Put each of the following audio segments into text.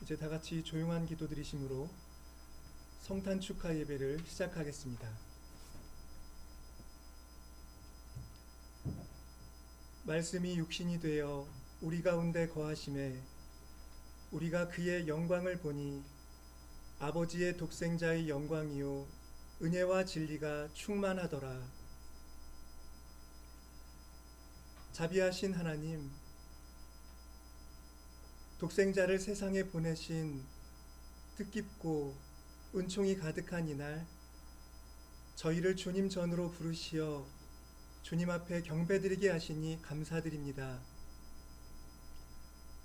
이제 다 같이 조용한 기도 드리심으로 성탄 축하 예배를 시작하겠습니다. 말씀이 육신이 되어 우리 가운데 거하심에 우리가 그의 영광을 보니 아버지의 독생자의 영광이요 은혜와 진리가 충만하더라. 자비하신 하나님, 독생자를 세상에 보내신 뜻깊고 은총이 가득한 이날, 저희를 주님 전으로 부르시어 주님 앞에 경배드리게 하시니 감사드립니다.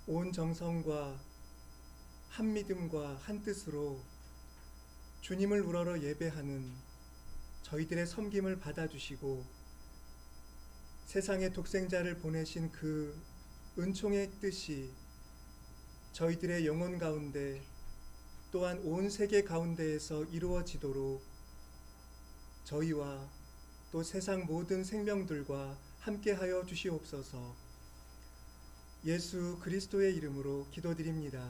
온 정성과 한 믿음과 한 뜻으로 주님을 우러러 예배하는 저희들의 섬김을 받아주시고 세상에 독생자를 보내신 그 은총의 뜻이 저희들의 영혼 가운데 또한 온 세계 가운데에서 이루어지도록 저희와 또 세상 모든 생명들과 함께하여 주시옵소서. 예수 그리스도의 이름으로 기도드립니다.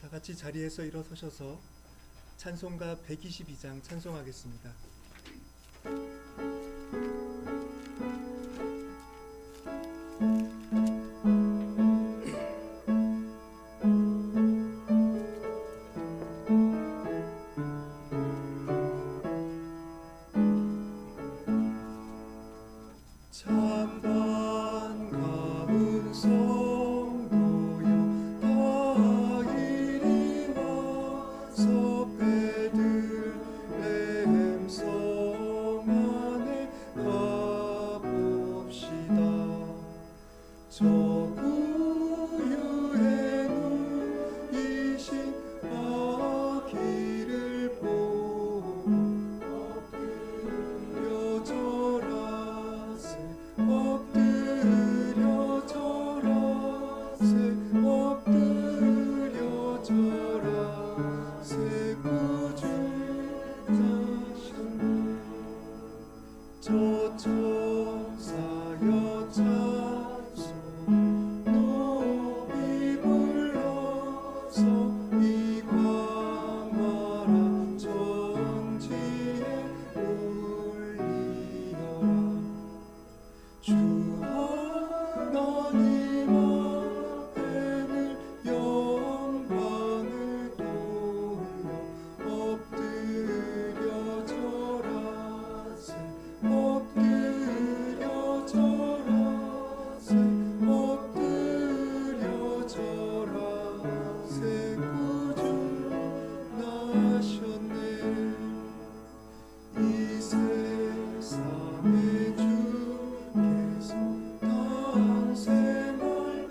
다 같이 자리에서 일어서셔서 찬송가 122장 찬송하겠습니다. 참 반가운 성도여 다 이리 와서 베들레헴 성 안에 가봅시다. 저 구유에 누이신 아기를 보고 엎드려 절하세 엎드려 절하세 엎드려 절하세 구주 사셨네. 저 천사여 찬송 높이 불러서 이 광활한 천지에 울리어라. 주 하나님 앞에는 영광을 돌려 엎드려 절하세 엎드려 절하세 엎드려 절하세 구주 나셨네. 이 세상의 주께서 탄생할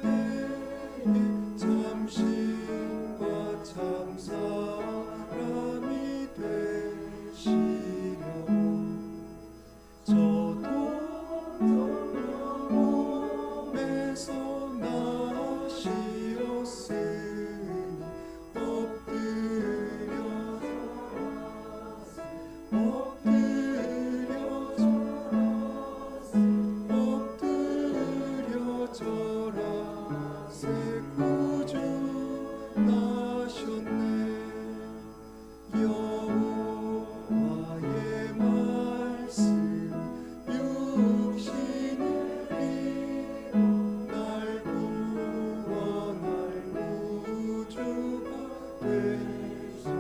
때에 참신과 참사람이 되시려고 저도 몸에서 나시었으니 엎드려 엎드려 절하세 엎드려 절하세 구주 나셨네. 여호와의 말씀 육신을 입어 날 구원할 구주가 되셨구나.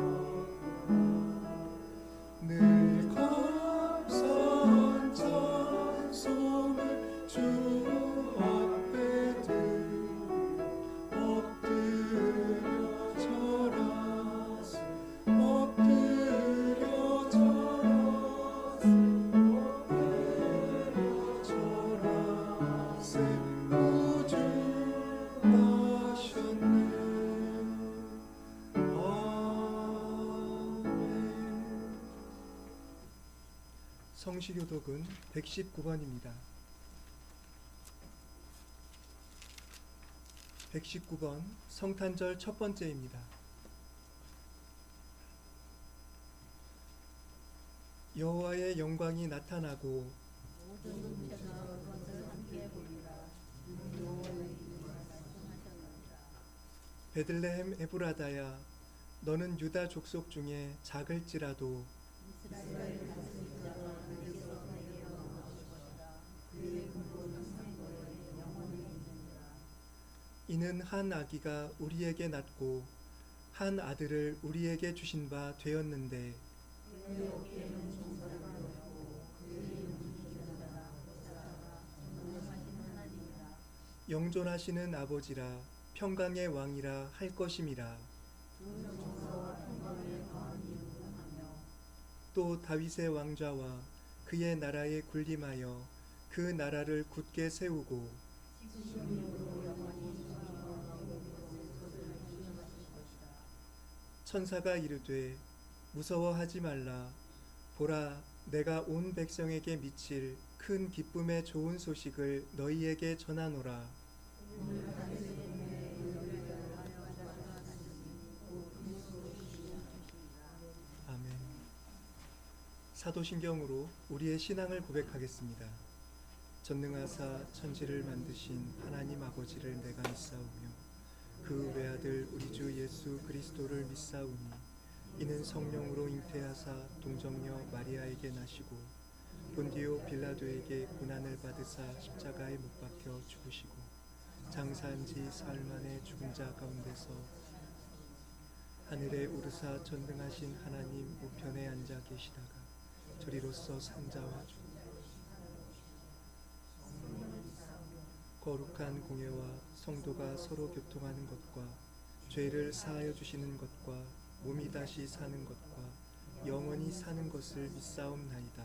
늘 성시교독은 119번입니다. 119번 성탄절 첫 번째입니다. 여호와의 영광이 나타나고 베들레헴 에브라다야, 너는 유다 족속 중에 작을지라도 이는 한 아기가 우리에게 낳고 한 아들을 우리에게 주신 바 되었는데 영존하시는 아버지라 평강의 왕이라 할 것임이라. 또 다윗의 왕좌와 그의 나라에 군림하여 그 나라를 굳게 세우고 천사가 이르되 무서워하지 말라. 보라, 내가 온 백성에게 미칠 큰 기쁨의 좋은 소식을 너희에게 전하노라. 아멘. 사도신경으로 우리의 신앙을 고백하겠습니다. 전능하사 천지를 만드신 하나님 아버지를 내가 믿사오며 그 외아들 우리 주 예수 그리스도를 믿사오니 이는 성령으로 잉태하사 동정녀 마리아에게 나시고 본디오 빌라도에게 고난을 받으사 십자가에 못 박혀 죽으시고 장사한 지 사흘 만에 죽은 자 가운데서 하늘에 오르사 전능하신 하나님 우편에 앉아 계시다가 저리로서 산자와 거룩한 공예와 성도가 서로 교통하는 것과 죄를 사하여 주시는 것과 몸이 다시 사는 것과 영원히 사는 것을 믿사옵나이다.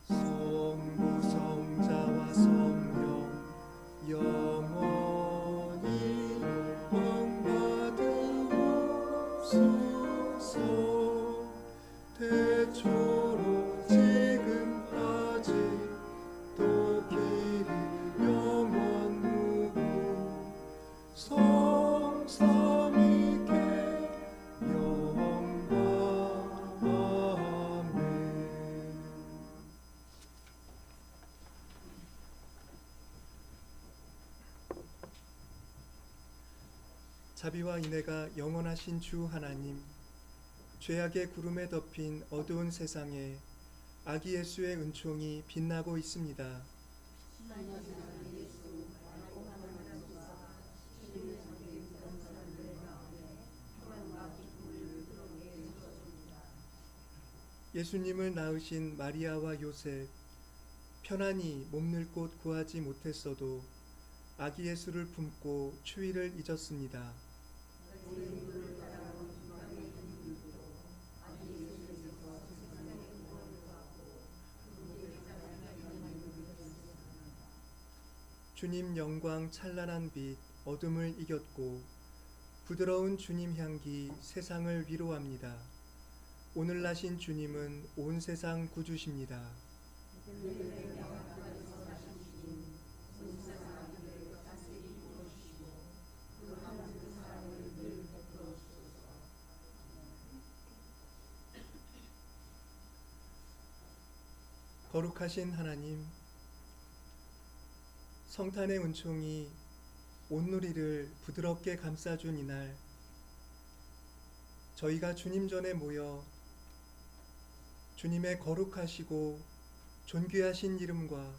성부 성자와 성령 영원히 영받으옵소서. 태초로 지금까지 또 길이 영원 무궁 성삼위께 영광. 아멘. 자비와 인애가 영원하신 주 하나님, 죄악의 구름에 덮인 어두운 세상에 아기 예수의 은총이 빛나고 있습니다. 예수님을 낳으신 마리아와 요셉, 편안히 몸둘 곳 구하지 못했어도 아기 예수를 품고 추위를 잊었습니다. 주님 영광 찬란한 빛 어둠을 이겼고 부드러운 주님 향기 세상을 위로합니다. 오늘 나신 주님은 온 세상 구주십니다. 거룩하신 하나님, 성탄의 은총이 온누리를 부드럽게 감싸준 이날, 저희가 주님 전에 모여 주님의 거룩하시고 존귀하신 이름과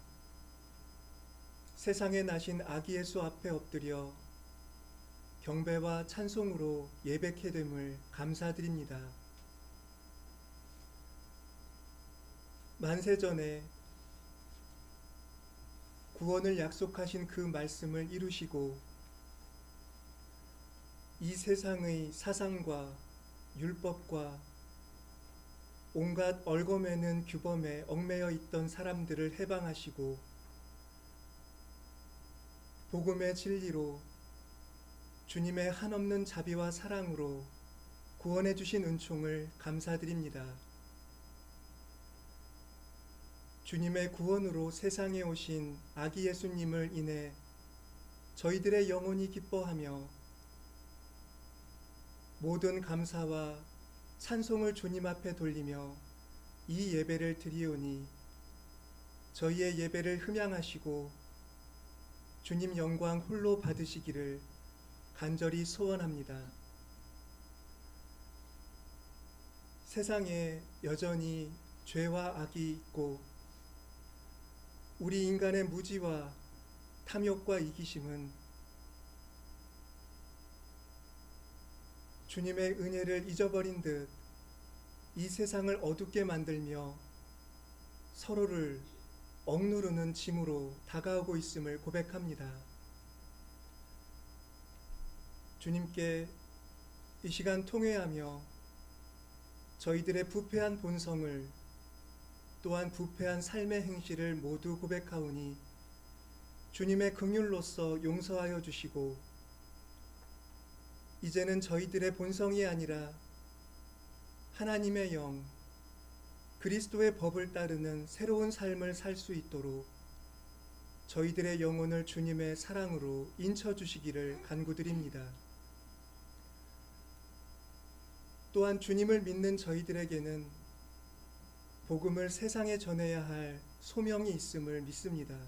세상에 나신 아기 예수 앞에 엎드려 경배와 찬송으로 예배케 됨을 감사드립니다. 만세전에 구원을 약속하신 그 말씀을 이루시고 이 세상의 사상과 율법과 온갖 얽어매는 규범에 얽매여 있던 사람들을 해방하시고 복음의 진리로 주님의 한없는 자비와 사랑으로 구원해 주신 은총을 감사드립니다. 주님의 구원으로 세상에 오신 아기 예수님을 인해 저희들의 영혼이 기뻐하며 모든 감사와 찬송을 주님 앞에 돌리며 이 예배를 드리오니 저희의 예배를 흠양하시고 주님 영광 홀로 받으시기를 간절히 소원합니다. 세상에 여전히 죄와 악이 있고 우리 인간의 무지와 탐욕과 이기심은 주님의 은혜를 잊어버린 듯 이 세상을 어둡게 만들며 서로를 억누르는 짐으로 다가오고 있음을 고백합니다. 주님께 이 시간 통회하며 저희들의 부패한 본성을 또한 부패한 삶의 행실을 모두 고백하오니 주님의 긍휼로서 용서하여 주시고 이제는 저희들의 본성이 아니라 하나님의 영, 그리스도의 법을 따르는 새로운 삶을 살 수 있도록 저희들의 영혼을 주님의 사랑으로 인쳐 주시기를 간구드립니다. 또한 주님을 믿는 저희들에게는 복음을 세상에 전해야 할 소명이 있음을 믿습니다.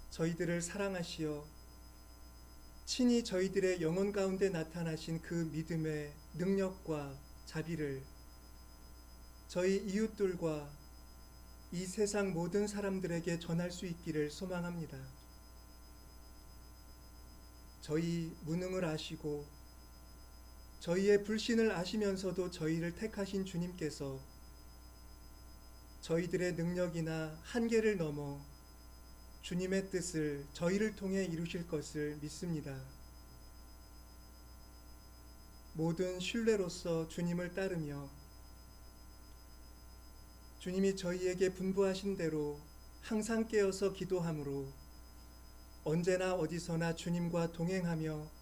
저희들을 사랑하시어 친히 저희들의 영혼 가운데 나타나신 그 믿음의 능력과 자비를 저희 이웃들과 이 세상 모든 사람들에게 전할 수 있기를 소망합니다. 저희 무능을 아시고 저희의 불신을 아시면서도 저희를 택하신 주님께서 저희들의 능력이나 한계를 넘어 주님의 뜻을 저희를 통해 이루실 것을 믿습니다. 모든 신뢰로서 주님을 따르며 주님이 저희에게 분부하신 대로 항상 깨어서 기도함으로 언제나 어디서나 주님과 동행하며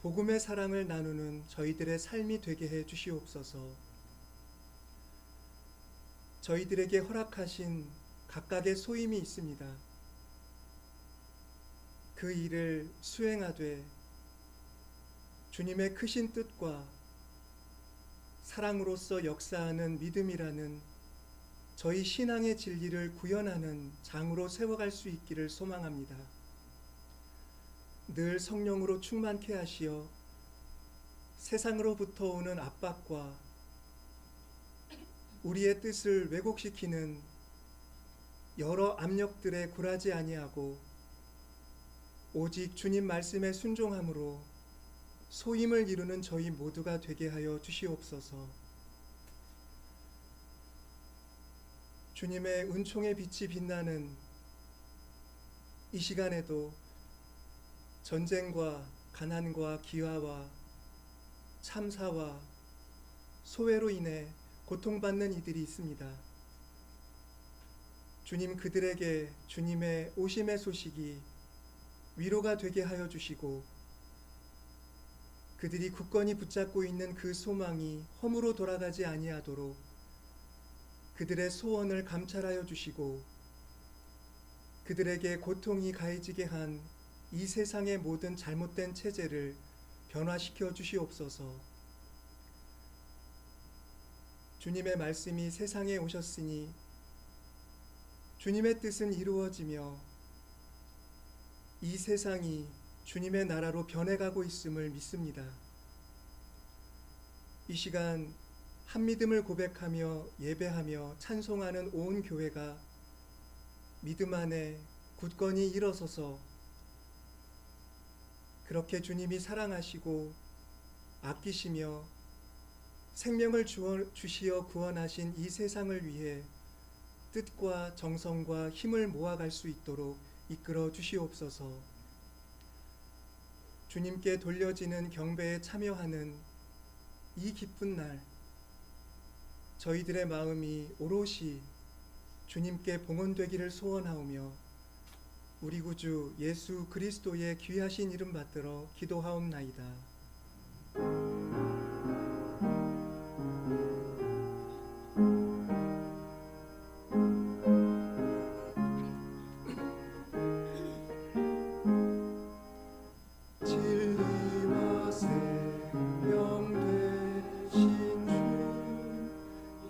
복음의 사랑을 나누는 저희들의 삶이 되게 해 주시옵소서. 저희들에게 허락하신 각각의 소임이 있습니다. 그 일을 수행하되 주님의 크신 뜻과 사랑으로서 역사하는 믿음이라는 저희 신앙의 진리를 구현하는 장으로 세워갈 수 있기를 소망합니다. 늘 성령으로 충만케 하시어 세상으로부터 오는 압박과 우리의 뜻을 왜곡시키는 여러 압력들에 굴하지 아니하고 오직 주님 말씀에 순종함으로 소임을 이루는 저희 모두가 되게 하여 주시옵소서. 주님의 은총의 빛이 빛나는 이 시간에도 전쟁과 가난과 기화와 참사와 소외로 인해 고통받는 이들이 있습니다. 주님, 그들에게 주님의 오심의 소식이 위로가 되게 하여 주시고 그들이 굳건히 붙잡고 있는 그 소망이 허무로 돌아가지 아니하도록 그들의 소원을 감찰하여 주시고 그들에게 고통이 가해지게 한 이 세상의 모든 잘못된 체제를 변화시켜 주시옵소서. 주님의 말씀이 세상에 오셨으니 주님의 뜻은 이루어지며 이 세상이 주님의 나라로 변해가고 있음을 믿습니다. 이 시간 한 믿음을 고백하며 예배하며 찬송하는 온 교회가 믿음 안에 굳건히 일어서서 그렇게 주님이 사랑하시고 아끼시며 생명을 주시어 구원하신 이 세상을 위해 뜻과 정성과 힘을 모아갈 수 있도록 이끌어 주시옵소서. 주님께 돌려지는 경배에 참여하는 이 기쁜 날, 저희들의 마음이 오롯이 주님께 봉헌되기를 소원하오며 우리 구주 예수 그리스도의 귀하신 이름 받들어 기도하옵나이다. 진리와 생명 되신 주,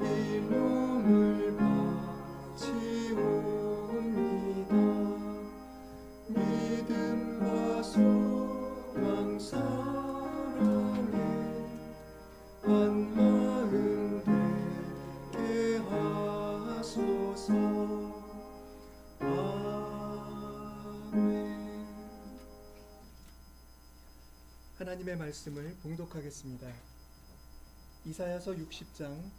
이 몸을 바치옵니다. 믿음과 소망 사랑에 한 마음 되게 하소서. 아멘. 하나님의 말씀을 봉독하겠습니다. 이사야서 60장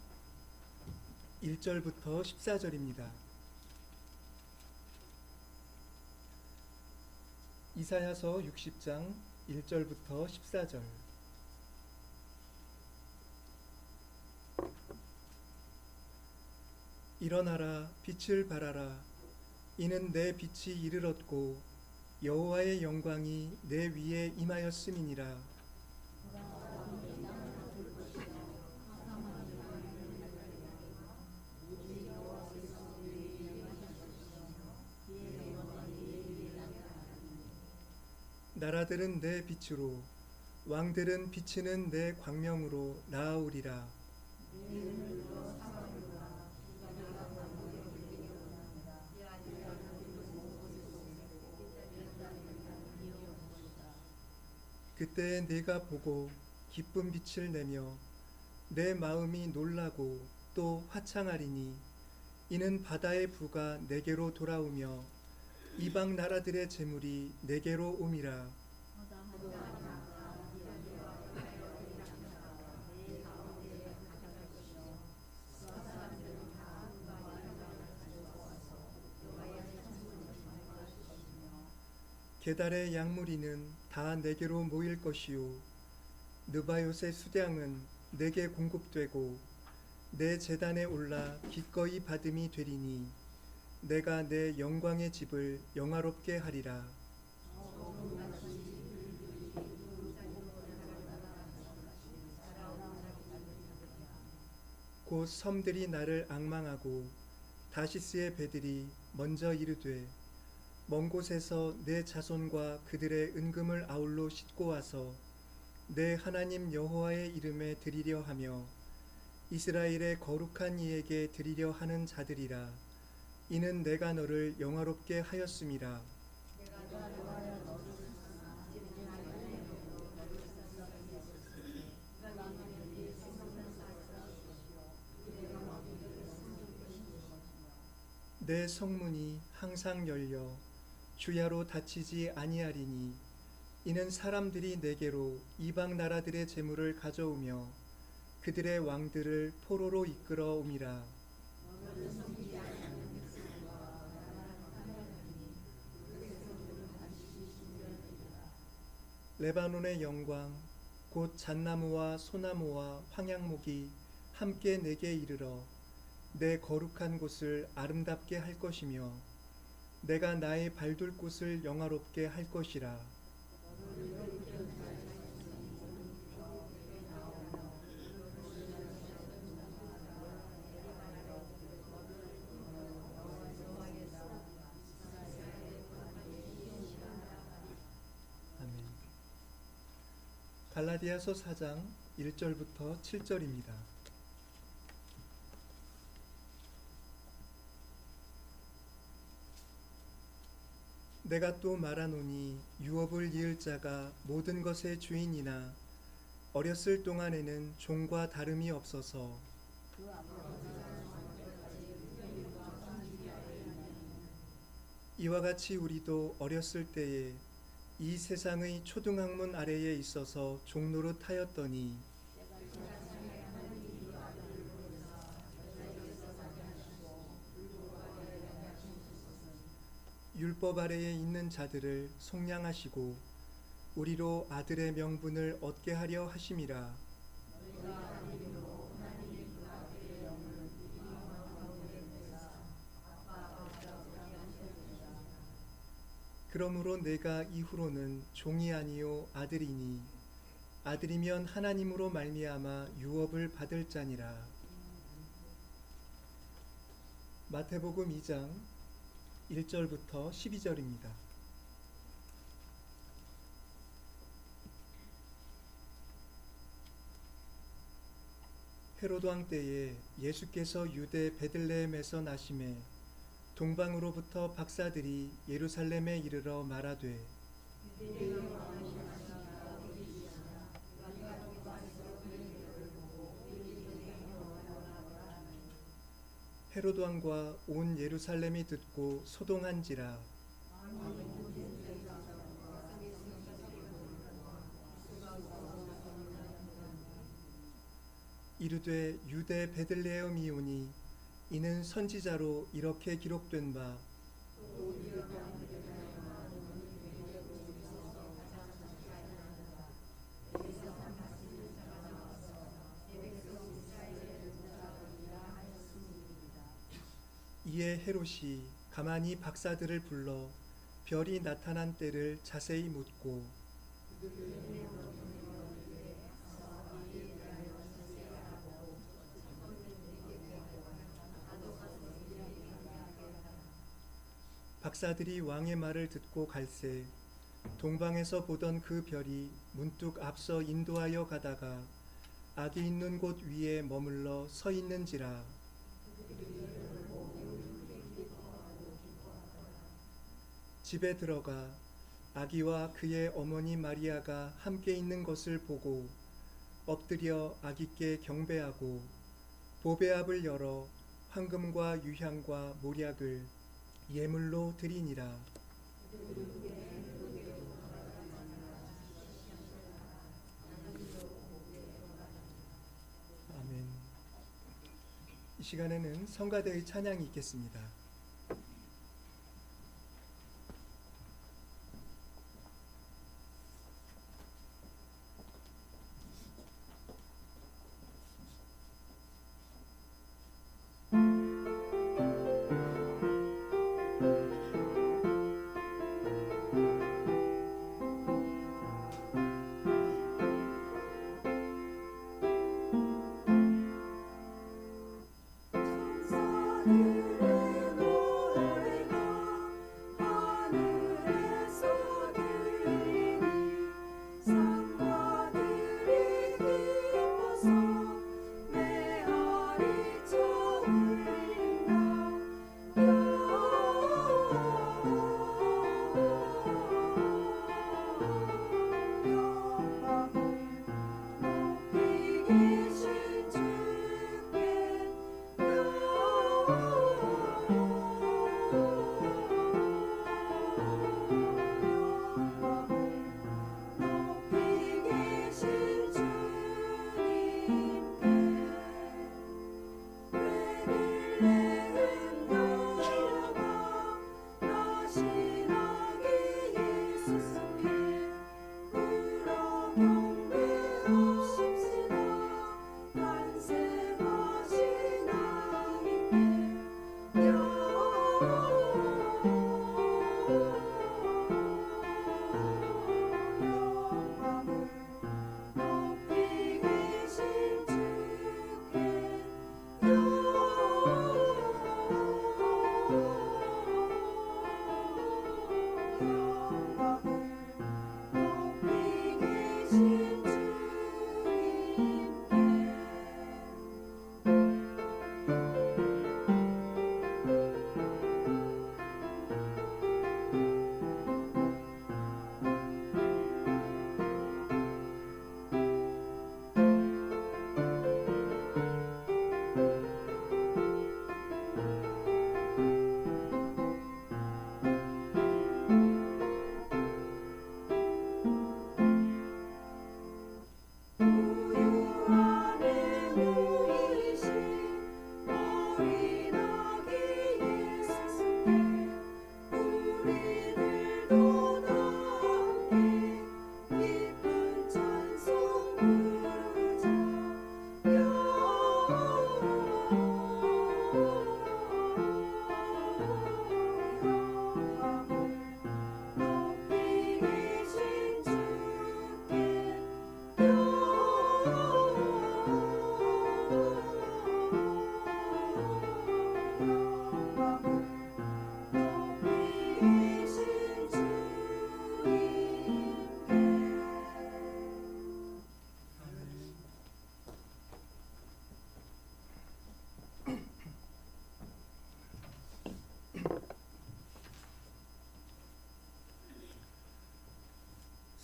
1절부터 14절입니다. 이사야서 60장 1절부터 14절. 일어나라, 빛을 발하라. 이는 내 빛이 이르렀고 여호와의 영광이 내 위에 임하였음이니라. 나라들은 내 빛으로, 왕들은 비치는 내 광명으로 나아오리라. 그때에 내가 보고 기쁜 빛을 내며 내 마음이 놀라고 또 화창하리니, 이는 바다의 부가 내게로 돌아오며 이방 나라들의 재물이 내게로 옴이라. 게달의 양무리는 다 내게로 모일 것이요, 느바요의 수량은 내게 공급되고 내 제단에 올라 기꺼이 받음이 되리니, 내가 내 영광의 집을 영화롭게 하리라. 곧 섬들이 나를 앙망하고 다시스의 배들이 먼저 이르되, 먼 곳에서 내 자손과 그들의 은금을 아울러 싣고 와서 내 하나님 여호와의 이름에 드리려 하며 이스라엘의 거룩한 이에게 드리려 하는 자들이라. 이는 내가 너를 영화롭게 하였음이라. 내 성문이 항상 열려 주야로 닫히지 아니하리니, 이는 사람들이 내게로 이방 나라들의 재물을 가져오며 그들의 왕들을 포로로 이끌어 옴이라. 레바논의 영광, 곧 잣나무와 소나무와 황양목이 함께 내게 이르러 내 거룩한 곳을 아름답게 할 것이며, 내가 나의 발둘 곳을 영화롭게 할 것이라. 아멘. 갈라디아서 4장 1절부터 7절입니다. 내가 또 말하노니, 유업을 이을 자가 모든 것의 주인이나 어렸을 동안에는 종과 다름이 없어서 이와 같이 우리도 어렸을 때에 이 세상의 초등학문 아래에 있어서 종노릇 하였더니, 율법 아래에 있는 자들을 속량하시고 우리로 아들의 명분을 얻게 하려 하심이라. 그러므로 내가 이후로는 종이 아니요 아들이니 아들이면 하나님으로 말미암아 유업을 받을 자니라. 마태복음 2장 1절부터 12절입니다. 헤로드 왕 때에 예수께서 유대 베들레헴에서 나심에 동방으로부터 박사들이 예루살렘에 이르러 말하되 헤로드 왕과 온 예루살렘이 듣고 소동한지라. 이르되 유대 베들레헴이오니 이는 선지자로 이렇게 기록된 바 이에 헤롯이 가만히 박사들을 불러 별이 나타난 때를 자세히 묻고 박사들이 왕의 말을 듣고 갈새 동방에서 보던 그 별이 문득 앞서 인도하여 가다가 아기 있는 곳 위에 머물러 서 있는지라. 집에 들어가 아기와 그의 어머니 마리아가 함께 있는 것을 보고 엎드려 아기께 경배하고 보배압을 열어 황금과 유향과 몰약을 예물로 드리니라. 아멘. 이 시간에는 성가대의 찬양이 있겠습니다. 천사들의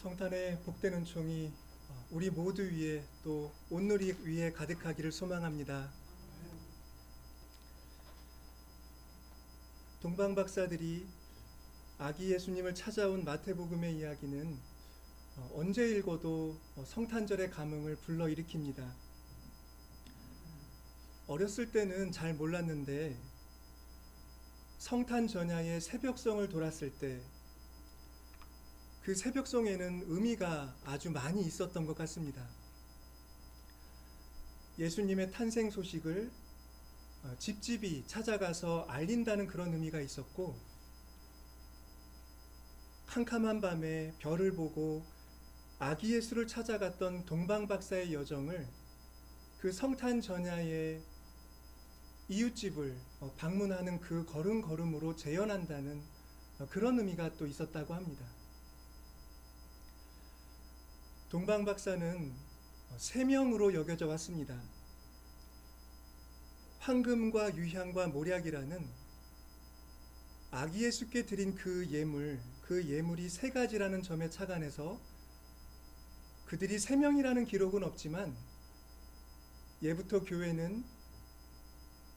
성탄의 복된 은총이 우리 모두 위에 또 온누리 위에 가득하기를 소망합니다. 동방 박사들이 아기 예수님을 찾아온 마태복음의 이야기는 언제 읽어도 성탄절의 감흥을 불러일으킵니다. 어렸을 때는 잘 몰랐는데 성탄 전야의 새벽성을 돌았을 때 그 새벽성에는 의미가 아주 많이 있었던 것 같습니다. 예수님의 탄생 소식을 집집이 찾아가서 알린다는 그런 의미가 있었고, 캄캄한 밤에 별을 보고 아기 예수를 찾아갔던 동방 박사의 여정을 그 성탄 전야의 이웃집을 방문하는 그 걸음걸음으로 재현한다는 그런 의미가 또 있었다고 합니다. 동방 박사는 세명으로 여겨져 왔습니다. 황금과 유향과 몰약이라는 아기 예수께 드린 그 예물이 세 가지라는 점에 착안해서 그들이 세 명이라는 기록은 없지만 예부터 교회는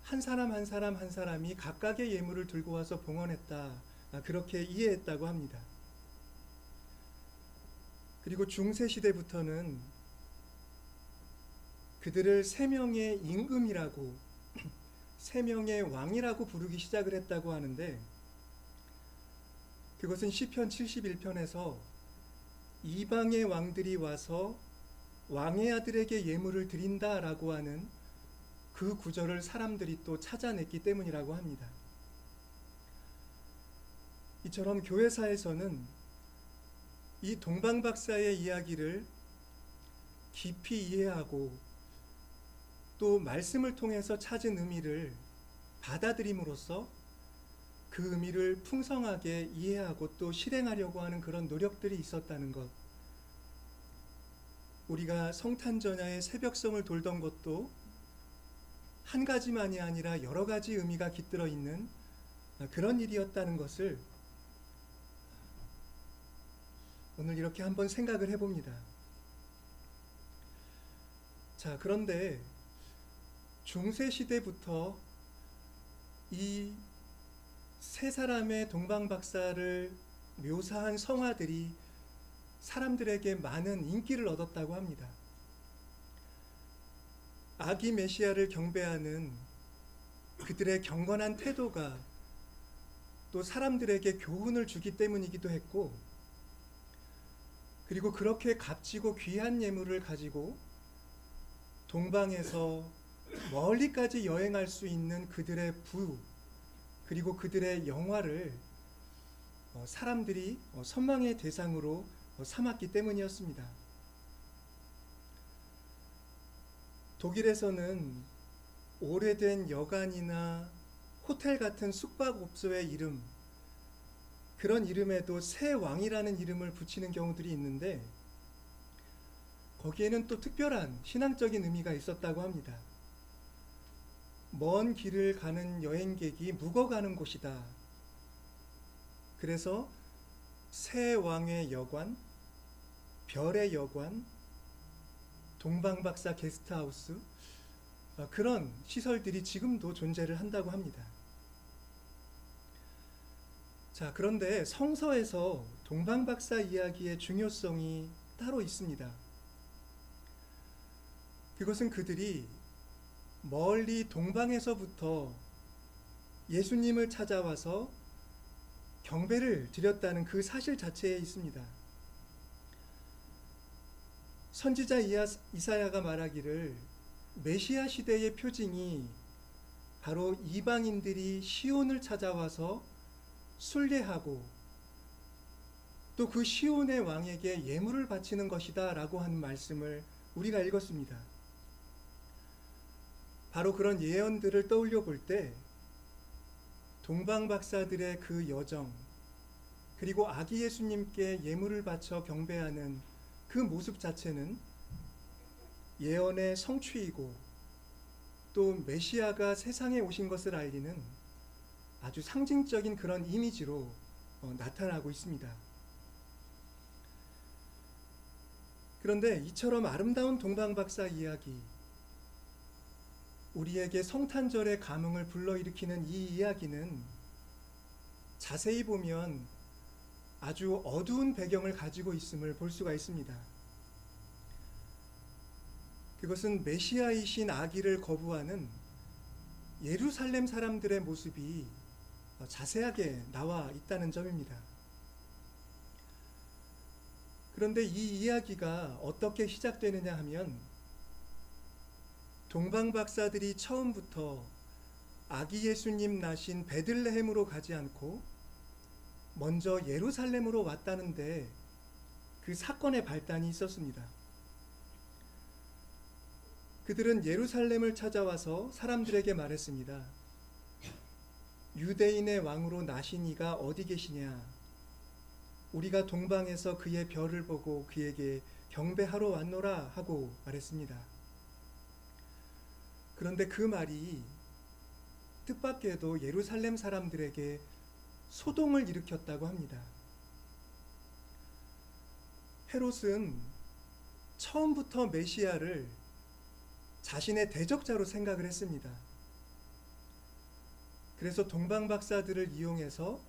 한 사람 한 사람이 각각의 예물을 들고 와서 봉헌했다, 그렇게 이해했다고 합니다. 그리고 중세시대부터는 그들을 세 명의 임금이라고, 세 명의 왕이라고 부르기 시작을 했다고 하는데, 그것은 시편 71편에서 이방의 왕들이 와서 왕의 아들에게 예물을 드린다라고 하는 그 구절을 사람들이 또 찾아냈기 때문이라고 합니다. 이처럼 교회사에서는 이 동방 박사의 이야기를 깊이 이해하고 또 말씀을 통해서 찾은 의미를 받아들임으로써 그 의미를 풍성하게 이해하고 또 실행하려고 하는 그런 노력들이 있었다는 것, 우리가 성탄 전야의 새벽성을 돌던 것도 한 가지만이 아니라 여러 가지 의미가 깃들어 있는 그런 일이었다는 것을 오늘 이렇게 한번 생각을 해봅니다. 자, 그런데 중세시대부터 이 세 사람의 동방 박사를 묘사한 성화들이 사람들에게 많은 인기를 얻었다고 합니다. 아기 메시아를 경배하는 그들의 경건한 태도가 또 사람들에게 교훈을 주기 때문이기도 했고, 그리고 그렇게 값지고 귀한 예물을 가지고 동방에서 멀리까지 여행할 수 있는 그들의 부, 그리고 그들의 영화를 사람들이 선망의 대상으로 삼았기 때문이었습니다. 독일에서는 오래된 여관이나 호텔 같은 숙박업소의 이름, 그런 이름에도 새 왕이라는 이름을 붙이는 경우들이 있는데, 거기에는 또 특별한 신앙적인 의미가 있었다고 합니다. 먼 길을 가는 여행객이 묵어가는 곳이다. 그래서 새 왕의 여관, 별의 여관, 동방박사 게스트하우스, 그런 시설들이 지금도 존재를 한다고 합니다. 자, 그런데 성서에서 동방박사 이야기의 중요성이 따로 있습니다. 그것은 그들이 멀리 동방에서부터 예수님을 찾아와서 경배를 드렸다는 그 사실 자체에 있습니다. 선지자 이사야가 말하기를 메시아 시대의 표징이 바로 이방인들이 시온을 찾아와서 순례하고 또 그 시온의 왕에게 예물을 바치는 것이다 라고 하는 말씀을 우리가 읽었습니다. 바로 그런 예언들을 떠올려 볼 때 동방 박사들의 그 여정, 그리고 아기 예수님께 예물을 바쳐 경배하는 그 모습 자체는 예언의 성취이고 또 메시아가 세상에 오신 것을 알리는 아주 상징적인 그런 이미지로 나타나고 있습니다. 그런데 이처럼 아름다운 동방박사 이야기, 우리에게 성탄절의 감흥을 불러일으키는 이 이야기는 자세히 보면 아주 어두운 배경을 가지고 있음을 볼 수가 있습니다. 그것은 메시아이신 아기를 거부하는 예루살렘 사람들의 모습이 자세하게 나와 있다는 점입니다. 그런데 이 이야기가 어떻게 시작되느냐 하면 동방박사들이 처음부터 아기 예수님 나신 베들레헴으로 가지 않고 먼저 예루살렘으로 왔다는데 그 사건의 발단이 있었습니다. 그들은 예루살렘을 찾아와서 사람들에게 말했습니다. 유대인의 왕으로 나신 이가 어디 계시냐? 우리가 동방에서 그의 별을 보고 그에게 경배하러 왔노라 하고 말했습니다. 그런데 그 말이 뜻밖에도 예루살렘 사람들에게 소동을 일으켰다고 합니다. 헤롯은 처음부터 메시아를 자신의 대적자로 생각을 했습니다. 그래서 동방박사들을 이용해서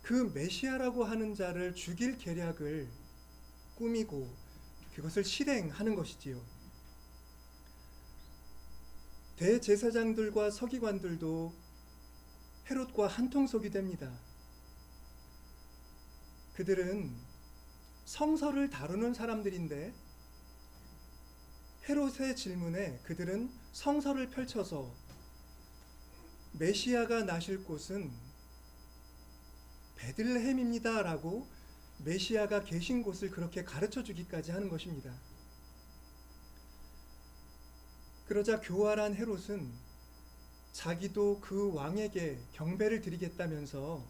그 메시아라고 하는 자를 죽일 계략을 꾸미고 그것을 실행하는 것이지요. 대제사장들과 서기관들도 헤롯과 한통속이 됩니다. 그들은 성서를 다루는 사람들인데 헤롯의 질문에 그들은 성서를 펼쳐서 메시아가 나실 곳은 베들레헴입니다 라고 메시아가 계신 곳을 그렇게 가르쳐 주기까지 하는 것입니다. 그러자 교활한 헤롯은 자기도 그 왕에게 경배를 드리겠다면서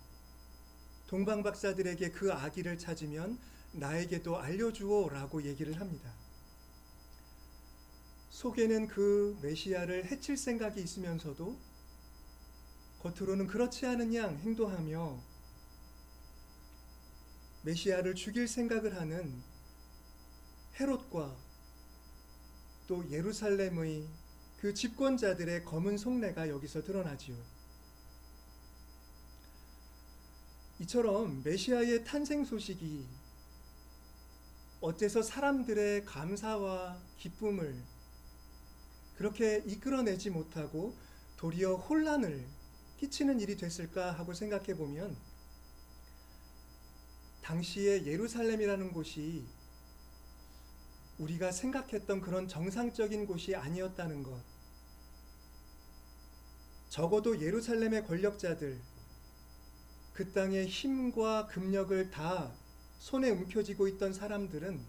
동방박사들에게 그 아기를 찾으면 나에게도 알려주오 라고 얘기를 합니다. 속에는 그 메시아를 해칠 생각이 있으면서도 겉으로는 그렇지 않은 양 행동하며 메시아를 죽일 생각을 하는 헤롯과 또 예루살렘의 그 집권자들의 검은 속내가 여기서 드러나지요. 이처럼 메시아의 탄생 소식이 어째서 사람들의 감사와 기쁨을 그렇게 이끌어내지 못하고 도리어 혼란을 끼치는 일이 됐을까 하고 생각해 보면 당시의 예루살렘이라는 곳이 우리가 생각했던 그런 정상적인 곳이 아니었다는 것, 적어도 예루살렘의 권력자들, 그 땅의 힘과 금력을 다 손에 움켜쥐고 있던 사람들은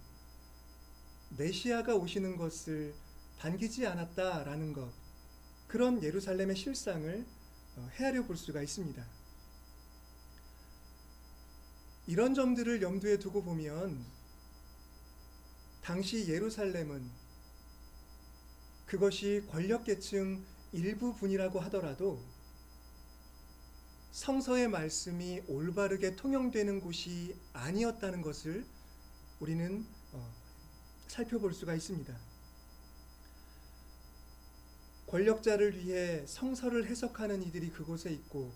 메시아가 오시는 것을 반기지 않았다라는 것, 그런 예루살렘의 실상을 헤아려 볼 수가 있습니다. 이런 점들을 염두에 두고 보면 당시 예루살렘은 그것이 권력계층 일부분이라고 하더라도 성서의 말씀이 올바르게 통용되는 곳이 아니었다는 것을 우리는 살펴볼 수가 있습니다. 권력자를 위해 성서를 해석하는 이들이 그곳에 있고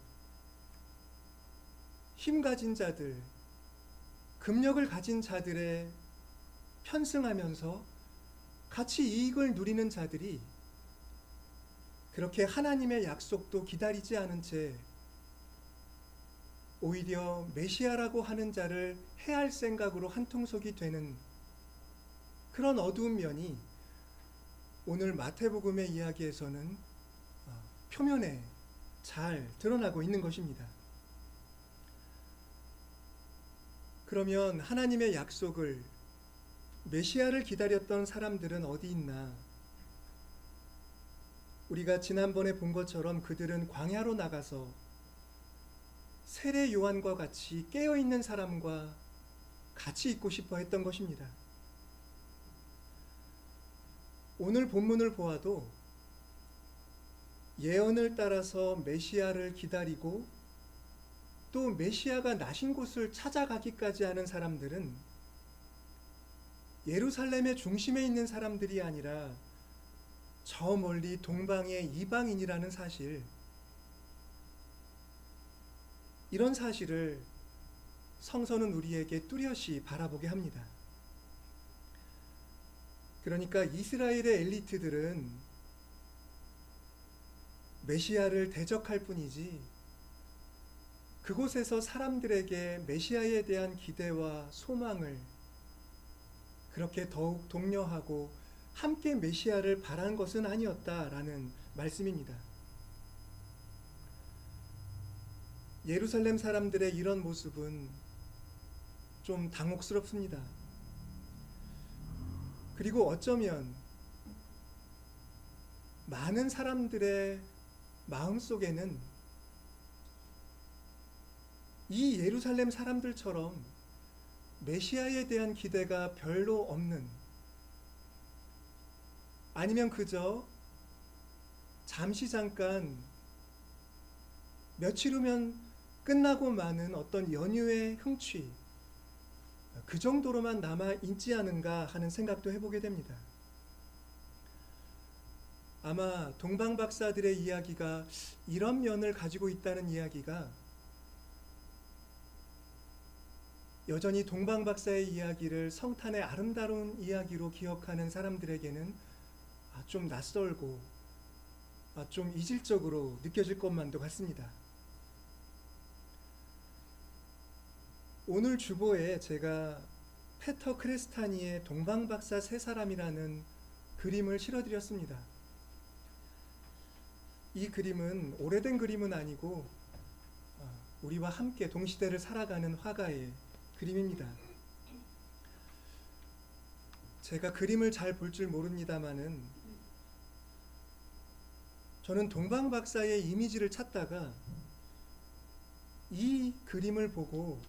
힘 가진 자들, 금력을 가진 자들의 편승하면서 같이 이익을 누리는 자들이 그렇게 하나님의 약속도 기다리지 않은 채 오히려 메시아라고 하는 자를 해할 생각으로 한통속이 되는 그런 어두운 면이 오늘 마태복음의 이야기에서는 표면에 잘 드러나고 있는 것입니다. 그러면 하나님의 약속을, 메시아를 기다렸던 사람들은 어디 있나? 우리가 지난번에 본 것처럼 그들은 광야로 나가서 세례 요한과 같이 깨어있는 사람과 같이 있고 싶어 했던 것입니다. 오늘 본문을 보아도 예언을 따라서 메시아를 기다리고 또 메시아가 나신 곳을 찾아가기까지 하는 사람들은 예루살렘의 중심에 있는 사람들이 아니라 저 멀리 동방의 이방인이라는 사실, 이런 사실을 성서는 우리에게 뚜렷이 바라보게 합니다. 그러니까 이스라엘의 엘리트들은 메시아를 대적할 뿐이지 그곳에서 사람들에게 메시아에 대한 기대와 소망을 그렇게 더욱 독려하고 함께 메시아를 바란 것은 아니었다라는 말씀입니다. 예루살렘 사람들의 이런 모습은 좀 당혹스럽습니다. 그리고 어쩌면 많은 사람들의 마음속에는 이 예루살렘 사람들처럼 메시아에 대한 기대가 별로 없는, 아니면 그저 잠시 잠깐 며칠 후면 끝나고 마는 어떤 연휴의 흥취, 그 정도로만 남아 있지 않은가 하는 생각도 해보게 됩니다. 아마 동방 박사들의 이야기가 이런 면을 가지고 있다는 이야기가 여전히 동방 박사의 이야기를 성탄의 아름다운 이야기로 기억하는 사람들에게는 좀 낯설고 좀 이질적으로 느껴질 것만도 같습니다. 오늘 주보에 제가 페터 크레스타니의 동방 박사 세 사람이라는 그림을 실어드렸습니다. 이 그림은 오래된 그림은 아니고 우리와 함께 동시대를 살아가는 화가의 그림입니다. 제가 그림을 잘 볼 줄 모릅니다마는 저는 동방 박사의 이미지를 찾다가 이 그림을 보고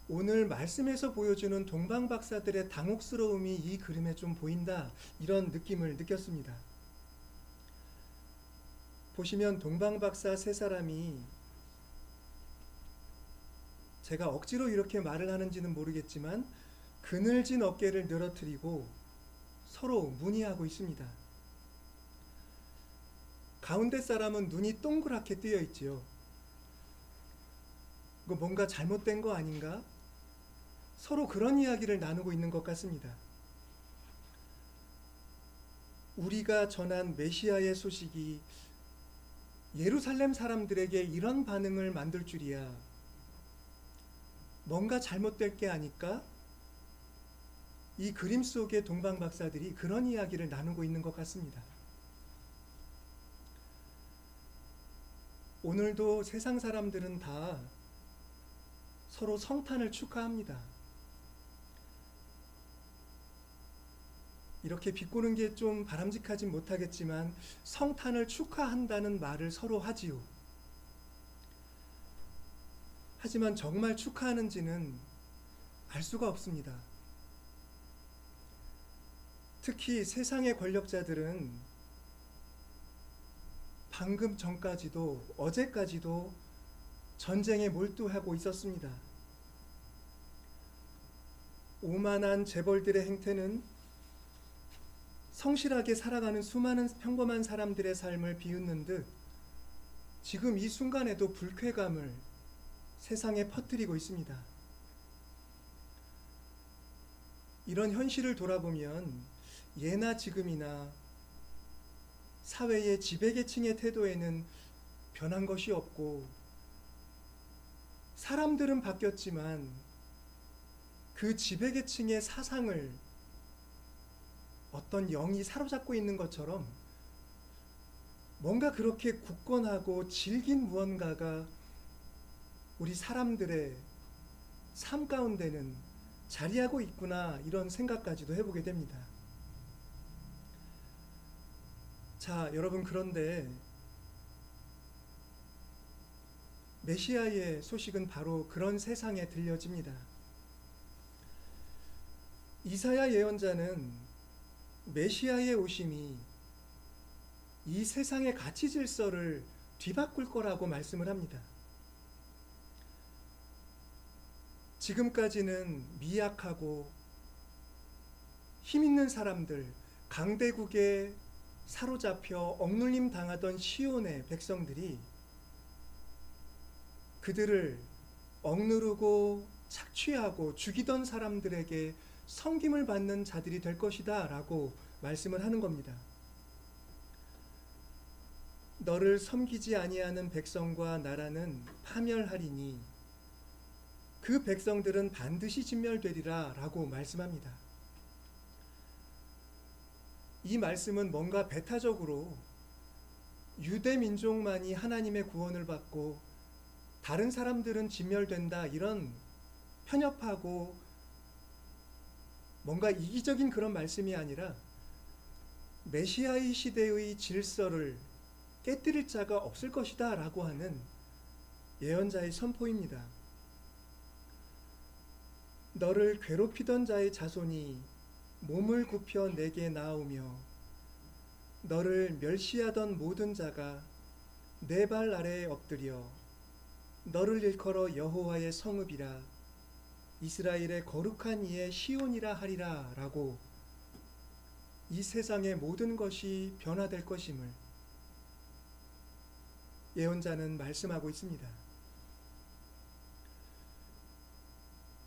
오늘 말씀에서 보여주는 동방 박사들의 당혹스러움이 이 그림에 좀 보인다, 이런 느낌을 느꼈습니다. 보시면 동방 박사 세 사람이, 제가 억지로 이렇게 말을 하는지는 모르겠지만 그늘진 어깨를 늘어뜨리고 서로 문의하고 있습니다. 가운데 사람은 눈이 동그랗게 뜨여 있지요. 이거 뭔가 잘못된 거 아닌가? 서로 그런 이야기를 나누고 있는 것 같습니다. 우리가 전한 메시아의 소식이 예루살렘 사람들에게 이런 반응을 만들 줄이야. 뭔가 잘못될 게 아닐까? 이 그림 속의 동방 박사들이 그런 이야기를 나누고 있는 것 같습니다. 오늘도 세상 사람들은 다 서로 성탄을 축하합니다. 이렇게 비꼬는 게 좀 바람직하진 못하겠지만 성탄을 축하한다는 말을 서로 하지요. 하지만 정말 축하하는지는 알 수가 없습니다. 특히 세상의 권력자들은 방금 전까지도, 어제까지도 전쟁에 몰두하고 있었습니다. 오만한 재벌들의 행태는 성실하게 살아가는 수많은 평범한 사람들의 삶을 비웃는 듯 지금 이 순간에도 불쾌감을 세상에 퍼뜨리고 있습니다. 이런 현실을 돌아보면 예나 지금이나 사회의 지배계층의 태도에는 변한 것이 없고, 사람들은 바뀌었지만 그 지배계층의 사상을 어떤 영이 사로잡고 있는 것처럼 뭔가 그렇게 굳건하고 질긴 무언가가 우리 사람들의 삶 가운데는 자리하고 있구나, 이런 생각까지도 해보게 됩니다. 자, 여러분, 그런데 메시아의 소식은 바로 그런 세상에 들려집니다. 이사야 예언자는 메시아의 오심이 이 세상의 가치 질서를 뒤바꿀 거라고 말씀을 합니다. 지금까지는 미약하고 힘 있는 사람들, 강대국에 사로잡혀 억눌림 당하던 시온의 백성들이 그들을 억누르고 착취하고 죽이던 사람들에게 섬김을 받는 자들이 될 것이다 라고 말씀을 하는 겁니다. 너를 섬기지 아니하는 백성과 나라는 파멸하리니 그 백성들은 반드시 진멸되리라 라고 말씀합니다. 이 말씀은 뭔가 배타적으로 유대 민족만이 하나님의 구원을 받고 다른 사람들은 진멸된다, 이런 편협하고 뭔가 이기적인 그런 말씀이 아니라 메시아의 시대의 질서를 깨뜨릴 자가 없을 것이다 라고 하는 예언자의 선포입니다. 너를 괴롭히던 자의 자손이 몸을 굽혀 내게 나오며 너를 멸시하던 모든 자가 내 발 아래에 엎드려 너를 일컬어 여호와의 성읍이라 이스라엘의 거룩한 이의 시온이라 하리라 라고 이 세상의 모든 것이 변화될 것임을 예언자는 말씀하고 있습니다.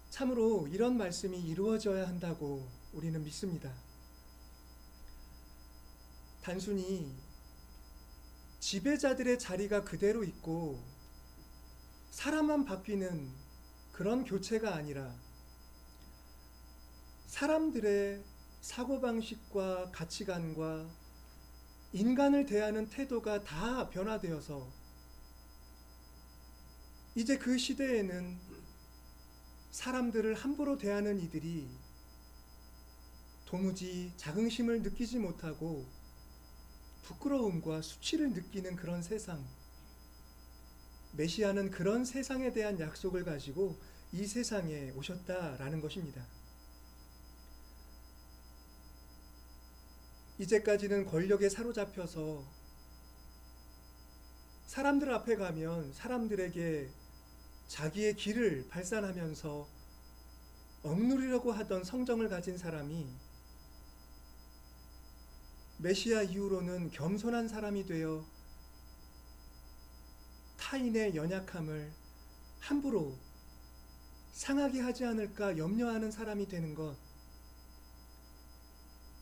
참으로 이런 말씀이 이루어져야 한다고 우리는 믿습니다. 단순히 지배자들의 자리가 그대로 있고 사람만 바뀌는 그런 교체가 아니라 사람들의 사고방식과 가치관과 인간을 대하는 태도가 다 변화되어서 이제 그 시대에는 사람들을 함부로 대하는 이들이 도무지 자긍심을 느끼지 못하고 부끄러움과 수치를 느끼는 그런 세상, 메시아는 그런 세상에 대한 약속을 가지고 이 세상에 오셨다라는 것입니다. 이제까지는 권력에 사로잡혀서 사람들 앞에 가면 사람들에게 자기의 길을 발산하면서 억누르려고 하던 성정을 가진 사람이 메시아 이후로는 겸손한 사람이 되어 타인의 연약함을 함부로 상하게 하지 않을까 염려하는 사람이 되는 것,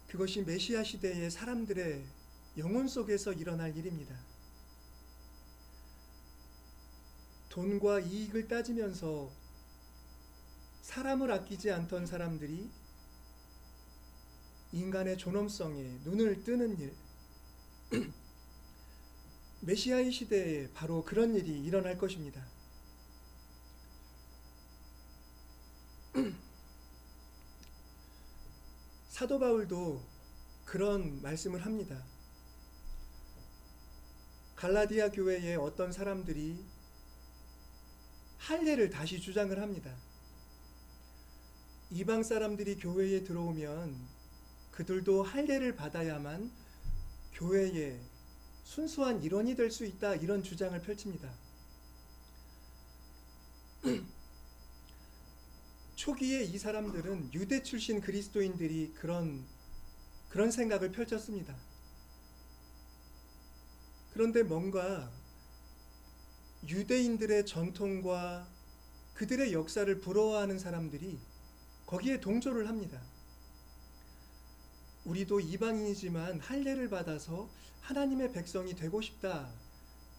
그것이 메시아 시대의 사람들의 영혼 속에서 일어날 일입니다. 돈과 이익을 따지면서 사람을 아끼지 않던 사람들이 인간의 존엄성에 눈을 뜨는 일, 메시아의 시대에 바로 그런 일이 일어날 것입니다. 사도 바울도 그런 말씀을 합니다. 갈라디아 교회의 어떤 사람들이 할례를 다시 주장을 합니다. 이방 사람들이 교회에 들어오면 그들도 할례를 받아야만 교회의 순수한 일원이 될 수 있다, 이런 주장을 펼칩니다. 초기에 이 사람들은 유대 출신 그리스도인들이 그런 생각을 펼쳤습니다. 그런데 뭔가 유대인들의 전통과 그들의 역사를 부러워하는 사람들이 거기에 동조를 합니다. 우리도 이방인이지만 할례를 받아서 하나님의 백성이 되고 싶다,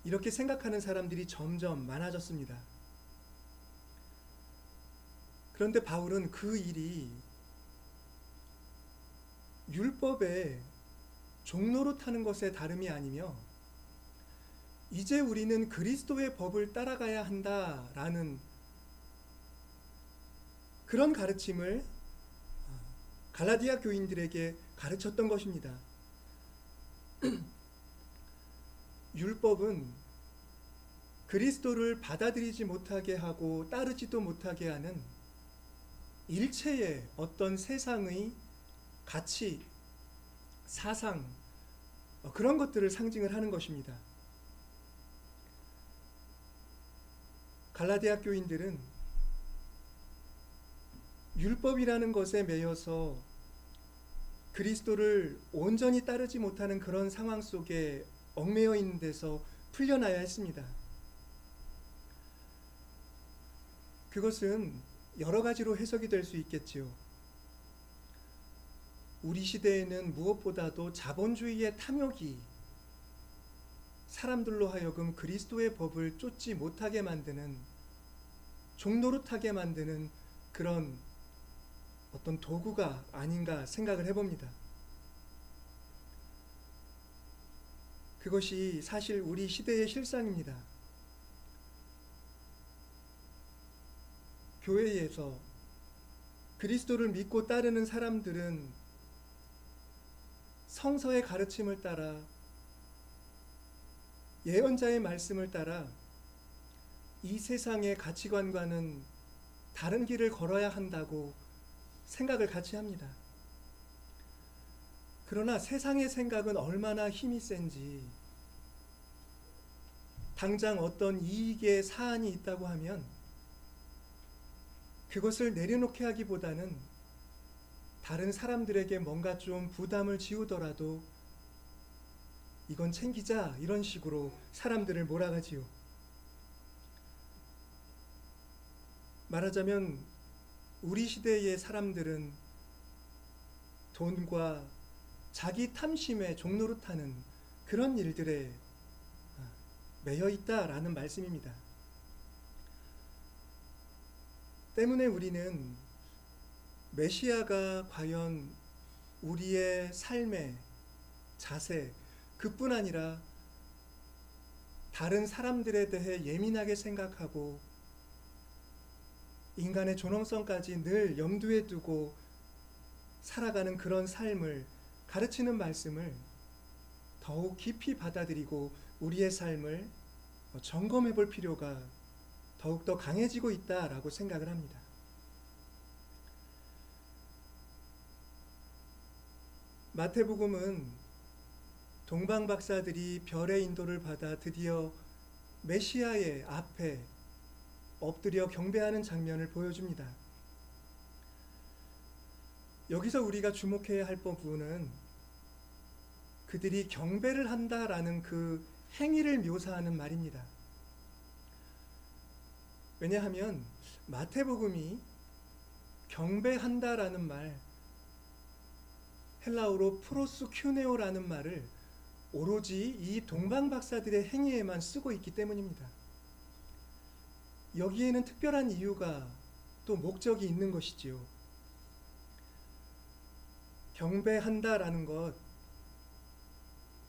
이렇게 생각하는 사람들이 점점 많아졌습니다. 그런데 바울은 그 일이 율법의 종노릇하는 것에 다름이 아니며 이제 우리는 그리스도의 법을 따라가야 한다라는 그런 가르침을 갈라디아 교인들에게 가르쳤던 것입니다. 율법은 그리스도를 받아들이지 못하게 하고 따르지도 못하게 하는 일체의 어떤 세상의 가치, 사상, 그런 것들을 상징을 하는 것입니다. 갈라디아 교인들은 율법이라는 것에 매여서 그리스도를 온전히 따르지 못하는 그런 상황 속에 얽매여 있는 데서 풀려나야 했습니다. 그것은 여러 가지로 해석이 될 수 있겠지요. 우리 시대에는 무엇보다도 자본주의의 탐욕이 사람들로 하여금 그리스도의 법을 쫓지 못하게 만드는, 종노릇하게 만드는 그런 어떤 도구가 아닌가 생각을 해봅니다. 그것이 사실 우리 시대의 실상입니다. 교회에서 그리스도를 믿고 따르는 사람들은 성서의 가르침을 따라, 예언자의 말씀을 따라 이 세상의 가치관과는 다른 길을 걸어야 한다고 생각을 같이 합니다. 그러나 세상의 생각은 얼마나 힘이 센지, 당장 어떤 이익의 사안이 있다고 하면 그것을 내려놓게 하기보다는 다른 사람들에게 뭔가 좀 부담을 지우더라도 이건 챙기자, 이런 식으로 사람들을 몰아가지요. 말하자면 우리 시대의 사람들은 돈과 자기 탐심에 종노릇하는 그런 일들에 매여 있다라는 말씀입니다. 때문에 우리는 메시아가 과연 우리의 삶의 자세, 그뿐 아니라 다른 사람들에 대해 예민하게 생각하고 인간의 존엄성까지 늘 염두에 두고 살아가는 그런 삶을 가르치는 말씀을 더욱 깊이 받아들이고 우리의 삶을 점검해 볼 필요가 더욱더 강해지고 있다라고 생각을 합니다. 마태복음은 동방 박사들이 별의 인도를 받아 드디어 메시아의 앞에 엎드려 경배하는 장면을 보여줍니다. 여기서 우리가 주목해야 할 부분은 그들이 경배를 한다라는 그 행위를 묘사하는 말입니다. 왜냐하면 마태복음이 경배한다라는 말, 헬라어로 프로스큐네오라는 말을 오로지 이 동방 박사들의 행위에만 쓰고 있기 때문입니다. 여기에는 특별한 이유가 또 목적이 있는 것이지요. 경배한다라는 것,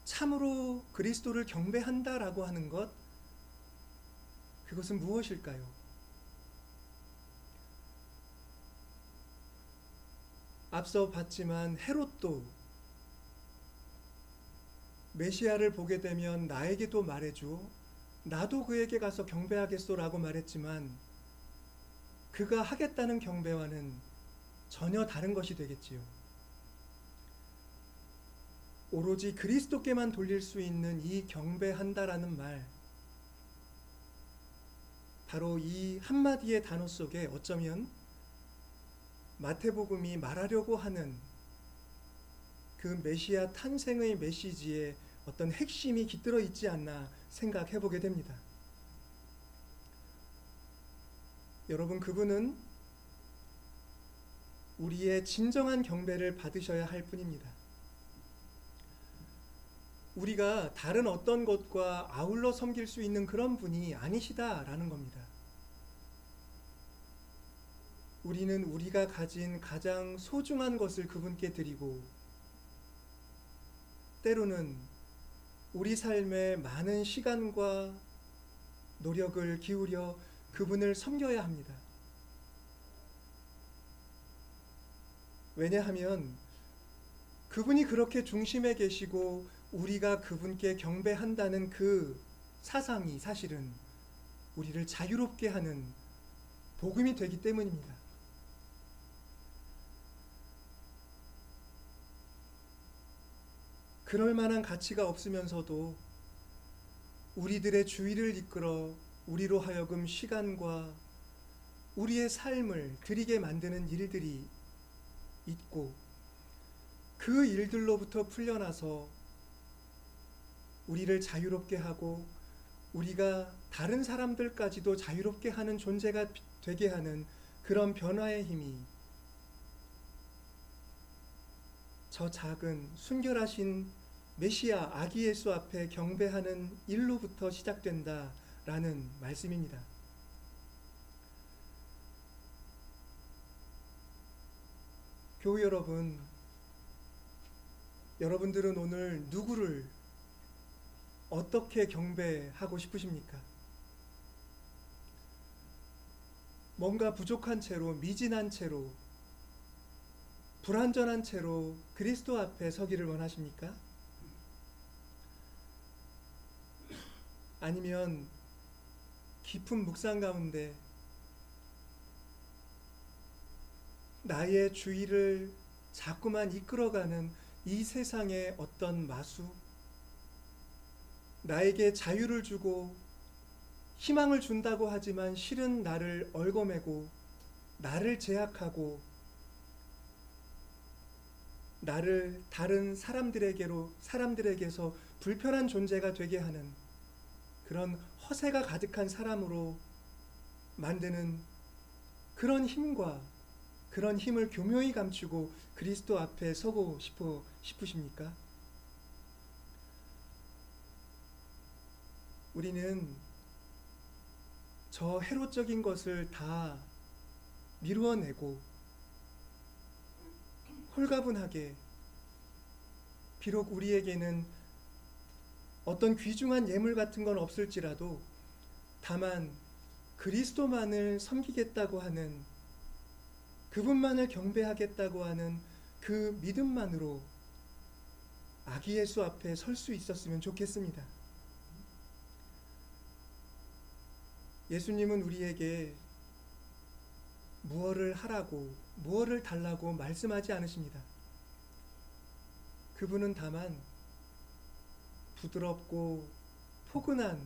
참으로 그리스도를 경배한다라고 하는 것, 그것은 무엇일까요? 앞서 봤지만 헤롯도 메시아를 보게 되면 나에게도 말해줘, 나도 그에게 가서 경배하겠소라고 말했지만 그가 하겠다는 경배와는 전혀 다른 것이 되겠지요. 오로지 그리스도께만 돌릴 수 있는 이 경배한다라는 말, 바로 이 한마디의 단어 속에 어쩌면 마태복음이 말하려고 하는 그 메시아 탄생의 메시지에 어떤 핵심이 깃들어 있지 않나 생각해 보게 됩니다. 여러분, 그분은 우리의 진정한 경배를 받으셔야 할 뿐입니다. 우리가 다른 어떤 것과 아울러 섬길 수 있는 그런 분이 아니시다라는 겁니다. 우리는 우리가 가진 가장 소중한 것을 그분께 드리고 때로는 우리 삶에 많은 시간과 노력을 기울여 그분을 섬겨야 합니다. 왜냐하면 그분이 그렇게 중심에 계시고 우리가 그분께 경배한다는 그 사상이 사실은 우리를 자유롭게 하는 복음이 되기 때문입니다. 그럴 만한 가치가 없으면서도 우리들의 주의를 이끌어 우리로 하여금 시간과 우리의 삶을 드리게 만드는 일들이 있고 그 일들로부터 풀려나서 우리를 자유롭게 하고 우리가 다른 사람들까지도 자유롭게 하는 존재가 되게 하는 그런 변화의 힘이 저 작은 순결하신 메시아 아기 예수 앞에 경배하는 일로부터 시작된다라는 말씀입니다. 교우 여러분, 여러분들은 오늘 누구를 어떻게 경배하고 싶으십니까? 뭔가 부족한 채로, 미진한 채로, 불완전한 채로 그리스도 앞에 서기를 원하십니까? 아니면 깊은 묵상 가운데 나의 주의를 자꾸만 이끌어가는 이 세상의 어떤 마수, 나에게 자유를 주고 희망을 준다고 하지만 실은 나를 얽어매고 나를 제약하고 나를 다른 사람들에게서 불편한 존재가 되게 하는 그런 허세가 가득한 사람으로 만드는 그런 힘과 그런 힘을 교묘히 감추고 그리스도 앞에 서고 싶으십니까? 우리는 저 해로적인 것을 다 미루어내고 홀가분하게, 비록 우리에게는 어떤 귀중한 예물 같은 건 없을지라도 다만 그리스도만을 섬기겠다고 하는, 그분만을 경배하겠다고 하는 그 믿음만으로 아기 예수 앞에 설 수 있었으면 좋겠습니다. 예수님은 우리에게 무엇을 하라고, 무엇을 달라고 말씀하지 않으십니다. 그분은 다만 부드럽고 포근한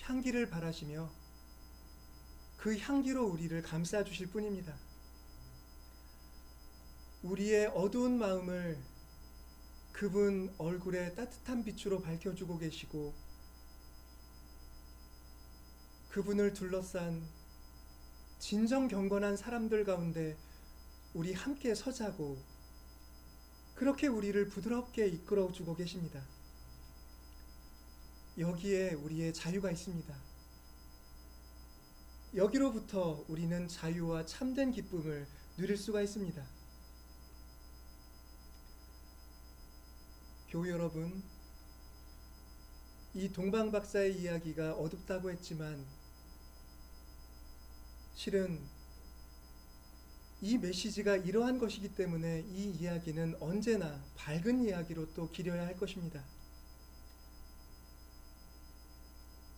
향기를 바라시며 그 향기로 우리를 감싸 주실 뿐입니다. 우리의 어두운 마음을 그분 얼굴에 따뜻한 빛으로 밝혀주고 계시고 그분을 둘러싼 진정 경건한 사람들 가운데 우리 함께 서자고 그렇게 우리를 부드럽게 이끌어주고 계십니다. 여기에 우리의 자유가 있습니다. 여기로부터 우리는 자유와 참된 기쁨을 누릴 수가 있습니다. 교우 여러분, 이 동방박사의 이야기가 어둡다고 했지만 실은 이 메시지가 이러한 것이기 때문에 이 이야기는 언제나 밝은 이야기로 또 기려야 할 것입니다.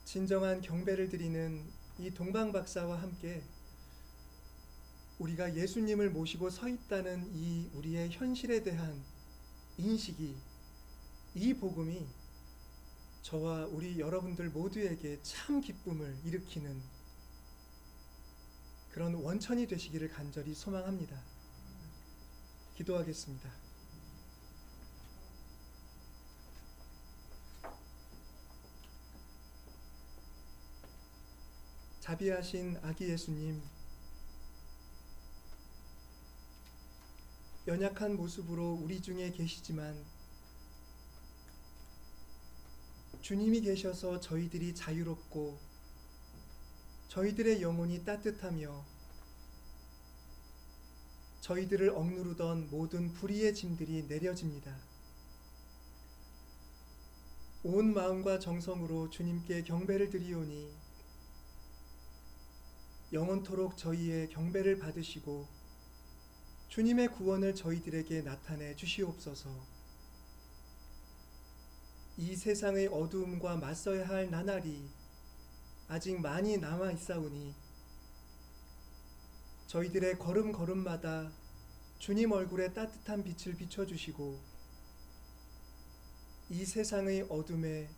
진정한 경배를 드리는 이 동방박사와 함께 우리가 예수님을 모시고 서 있다는 이 우리의 현실에 대한 인식이, 이 복음이 저와 우리 여러분들 모두에게 참 기쁨을 일으키는 그런 원천이 되시기를 간절히 소망합니다. 기도하겠습니다. 자비하신 아기 예수님, 연약한 모습으로 우리 중에 계시지만 주님이 계셔서 저희들이 자유롭고 저희들의 영혼이 따뜻하며 저희들을 억누르던 모든 불의의 짐들이 내려집니다. 온 마음과 정성으로 주님께 경배를 드리오니 영원토록 저희의 경배를 받으시고 주님의 구원을 저희들에게 나타내 주시옵소서. 이 세상의 어두움과 맞서야 할 나날이 아직 많이 남아 있사오니 저희들의 걸음걸음마다 주님 얼굴에 따뜻한 빛을 비춰주시고 이 세상의 어둠에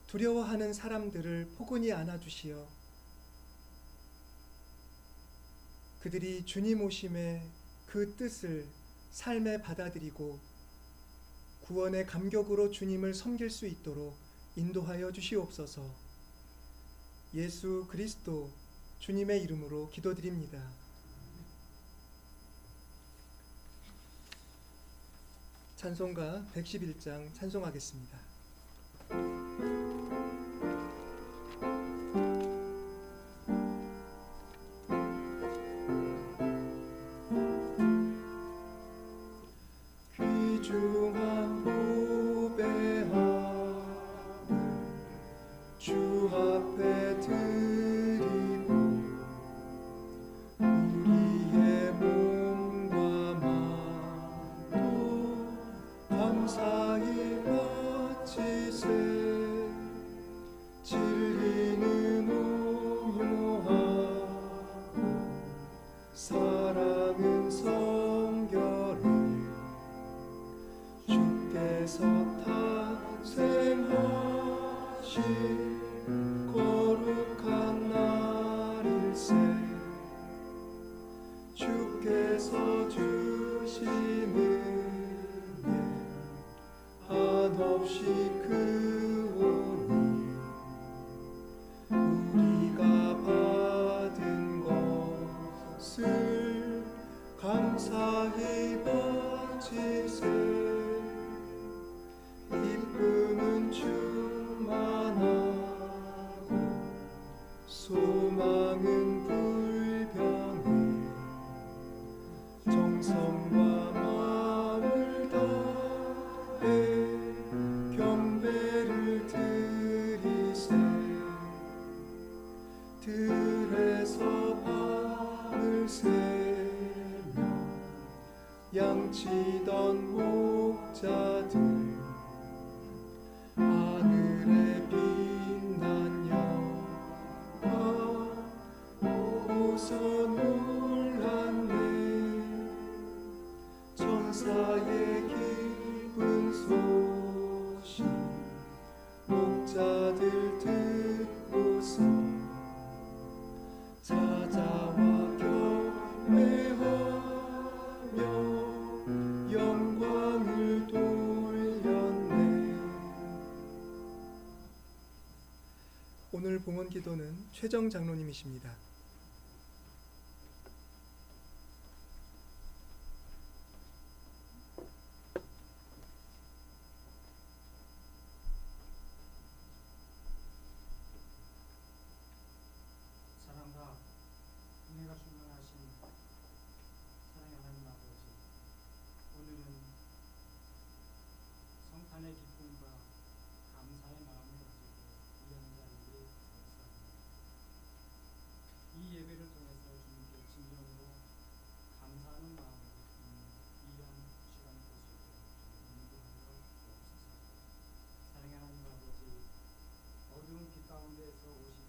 두려워하는 사람들을 포근히 안아주시어 그들이 주님 오심의 그 뜻을 삶에 받아들이고 구원의 감격으로 주님을 섬길 수 있도록 인도하여 주시옵소서. 예수 그리스도 주님의 이름으로 기도드립니다. 찬송가 111장 찬송하겠습니다. 귀중한 보배함을 주 앞에 드리고 우리의 몸과 마음도 감사히 바치세. 진리는 온유하고 사랑은 성결해. 주께서 탄생하신 거룩한 날일세. 주께서 주신 은혜 한없이 크오니 우리가 받은 것을 감사히 바치세. 기쁨은 충만하고 소망은 불변해. 정성과 마음을 다해 경배를 드리세. 들에서 밤을 새며 양치던 목자들 하늘에 빛난 영광 보고서 놀랐네. 천사의 기쁜 소식 목자들 듣고서 찾아와 경배하며 영광을 돌렸네. 오늘 봉헌 기도는 최정 장로님이십니다. 사랑과 은혜가 충만하신 사랑의 하나님 아버지, 오늘은 성탄의 기쁨과 감사의 마음을 가지고 이 한 자리에 모였사옵니다. 이 예배를 통해서 주님께 진정으로 감사하는 마음으로 이 한 시간을 볼 수 있도록 주님 인도하여 주옵소서. 사랑의 하나님 아버지, 어두운 빛 가운데에서 오신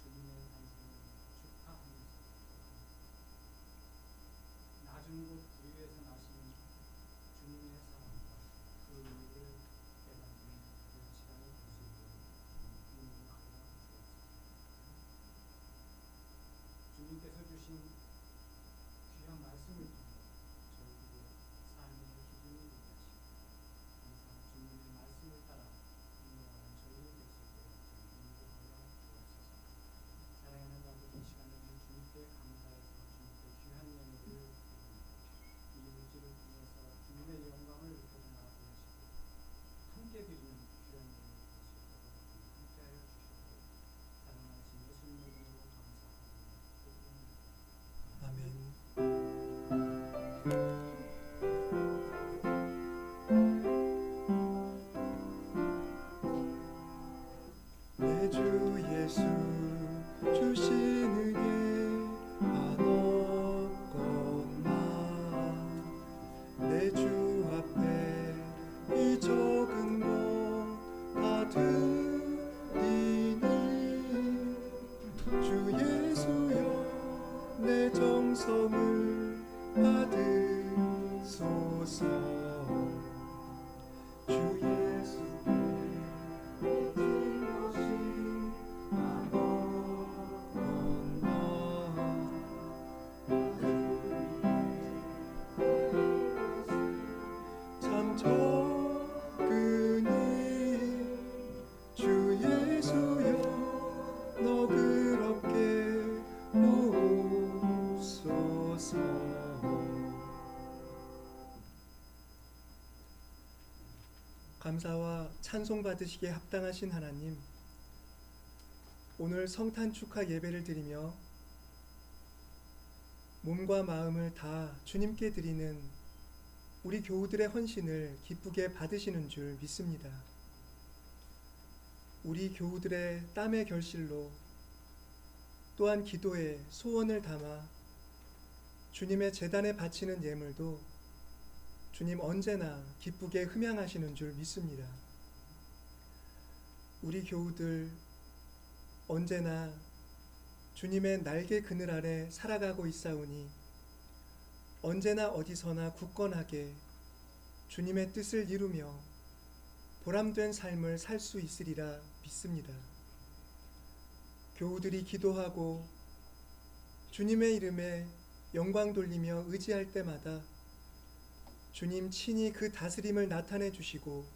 주님의 탄생을 축하하면서 낮은 곳 위에서 나신 주님의 사랑과 그 의를 깨닫는 그런 시간을 볼 수 있도록 인도하여 주옵소서. 주님께서 주신 귀한 말씀을 통해 저희들의 삶의 기준이 되게 하시고 항상 주님의 말씀을 따라 인도하는 저희를 될 수 있도록 인도하여 주옵소서. 사랑하는 아버지, 이 시간에는 주님께 감사해서 주님께 귀한 예물을 드립니다. 이 물질을 통해서 주님의 영광을 높여서 나아가게 하시고 함께 드리는 귀한 예물을 될 수 있도록 함께하여 주시옵고 사랑하신 예수님의 이름으로 감사합니다. 아멘. 내 주 예수 주신 은혜 한없건만 내 주 앞에 이 적은 것 다 드리니 주 예수여 내 정성을 받으소서. 주 예수께 모든 것이 한없건만 찬송 받으시기에 합당하신 하나님, 오늘 성탄 축하 예배를 드리며 몸과 마음을 다 주님께 드리는 우리 교우들의 헌신을 기쁘게 받으시는 줄 믿습니다. 우리 교우들의 땀의 결실로 또한 기도에 소원을 담아 주님의 제단에 바치는 예물도 주님 언제나 기쁘게 흠양하시는 줄 믿습니다. 우리 교우들 언제나 주님의 날개 그늘 아래 살아가고 있사오니 언제나 어디서나 굳건하게 주님의 뜻을 이루며 보람된 삶을 살 수 있으리라 믿습니다. 교우들이 기도하고 주님의 이름에 영광 돌리며 의지할 때마다 주님 친히 그 다스림을 나타내 주시고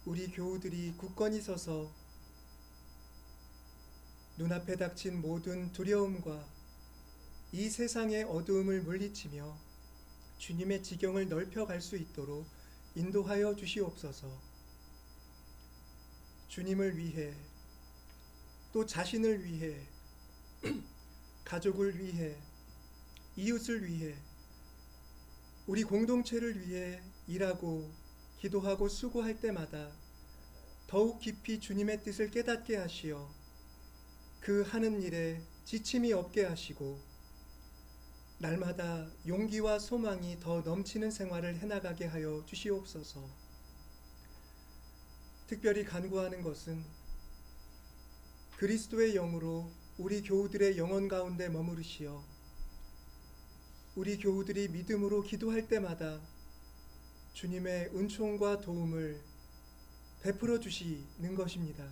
우리 교우들이 굳건히 서서 눈앞에 닥친 모든 두려움과 이 세상의 어두움을 물리치며 주님의 지경을 넓혀갈 수 있도록 인도하여 주시옵소서. 주님을 위해 또 자신을 위해 가족을 위해 이웃을 위해 우리 공동체를 위해 일하고 기도하고 수고할 때마다 더욱 깊이 주님의 뜻을 깨닫게 하시어 그 하는 일에 지침이 없게 하시고 날마다 용기와 소망이 더 넘치는 생활을 해나가게 하여 주시옵소서. 특별히 간구하는 것은 그리스도의 영으로 우리 교우들의 영혼 가운데 머무르시어 우리 교우들이 믿음으로 기도할 때마다 주님의 은총과 도움을 베풀어 주시는 것입니다.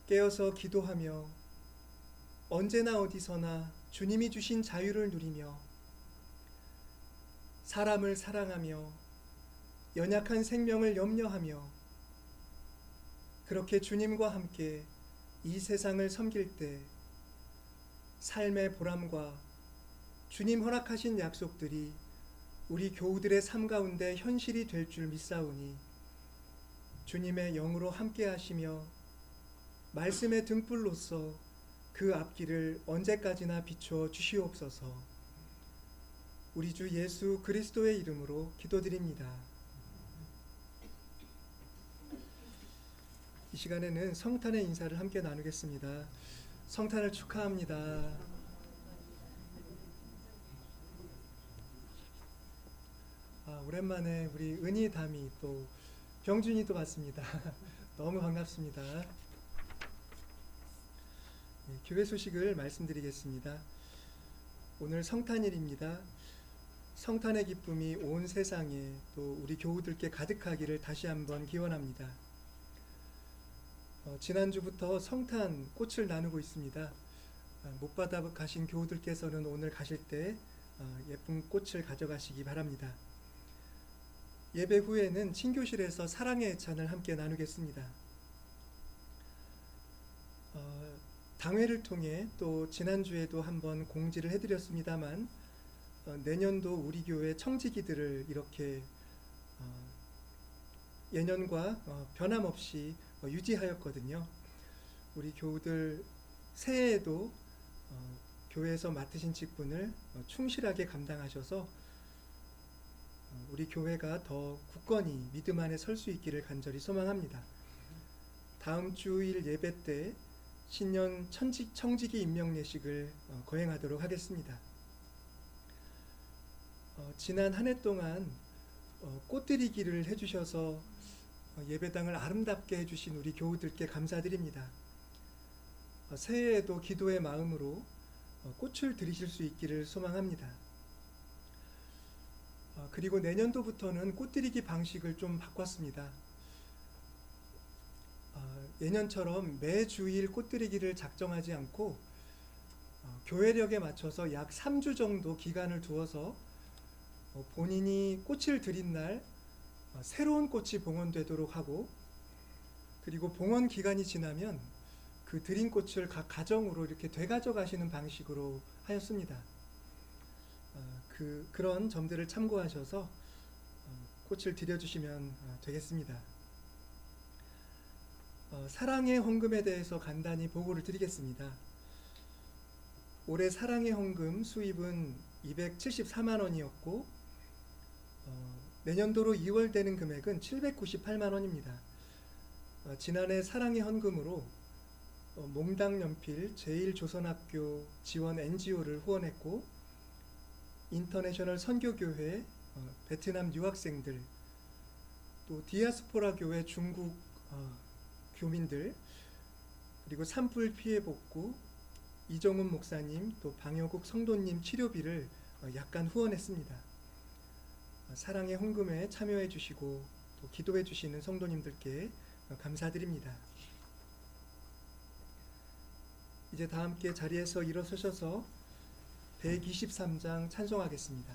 깨어서 기도하며 언제나 어디서나 주님이 주신 자유를 누리며 사람을 사랑하며 연약한 생명을 염려하며 그렇게 주님과 함께 이 세상을 섬길 때 삶의 보람과 주님 허락하신 약속들이 우리 교우들의 삶 가운데 현실이 될 줄 믿사오니 주님의 영으로 함께 하시며 말씀의 등불로서 그 앞길을 언제까지나 비추어 주시옵소서. 우리 주 예수 그리스도의 이름으로 기도드립니다. 이 시간에는 성탄의 인사를 함께 나누겠습니다. 성탄을 축하합니다. 오랜만에 우리 은희 담이 또 병준이도 왔습니다. 너무 반갑습니다. 교회 소식을 말씀드리겠습니다. 오늘 성탄일입니다. 성탄의 기쁨이 온 세상에 또 우리 교우들께 가득하기를 다시 한번 기원합니다. 지난주부터 성탄 꽃을 나누고 있습니다. 못 받아 가신 교우들께서는 오늘 가실 때 예쁜 꽃을 가져가시기 바랍니다. 예배 후에는 친교실에서 사랑의 애찬을 함께 나누겠습니다. 당회를 통해 또 지난주에도 한번 공지를 해드렸습니다만 내년도 우리 교회 청지기들을 이렇게 예년과 변함없이 유지하였거든요. 우리 교우들 새해에도 교회에서 맡으신 직분을 충실하게 감당하셔서 우리 교회가 더 굳건히 믿음 안에 설 수 있기를 간절히 소망합니다. 다음 주일 예배 때 신년 청지기 임명 예식을 거행하도록 하겠습니다. 지난 한 해 동안 꽃드리기를 해주셔서 예배당을 아름답게 해주신 우리 교우들께 감사드립니다. 새해에도 기도의 마음으로 꽃을 드리실 수 있기를 소망합니다. 그리고 내년도부터는 꽃드리기 방식을 좀 바꿨습니다. 예년처럼 매 주일 꽃드리기를 작정하지 않고 교회력에 맞춰서 약 3주 정도 기간을 두어서 본인이 꽃을 드린 날 새로운 꽃이 봉헌되도록 하고, 그리고 봉헌 기간이 지나면 그 드린 꽃을 각 가정으로 이렇게 되가져가시는 방식으로 하였습니다. 그런 점들을 참고하셔서 꽃을 드려주시면 되겠습니다. 사랑의 헌금에 대해서 간단히 보고를 드리겠습니다. 올해 사랑의 헌금 수입은 274만 원이었고 내년도로 2월 되는 금액은 798만 원입니다. 지난해 사랑의 헌금으로 몽당 연필 제1조선학교 지원 NGO를 후원했고 인터내셔널 선교교회 베트남 유학생들 또 디아스포라 교회 중국 교민들 그리고 산불 피해 복구 이정훈 목사님 또 방효국 성도님 치료비를 약간 후원했습니다. 사랑의 헌금에 참여해 주시고 또 기도해 주시는 성도님들께 감사드립니다. 이제 다 함께 자리에서 일어서셔서 123장 찬송하겠습니다.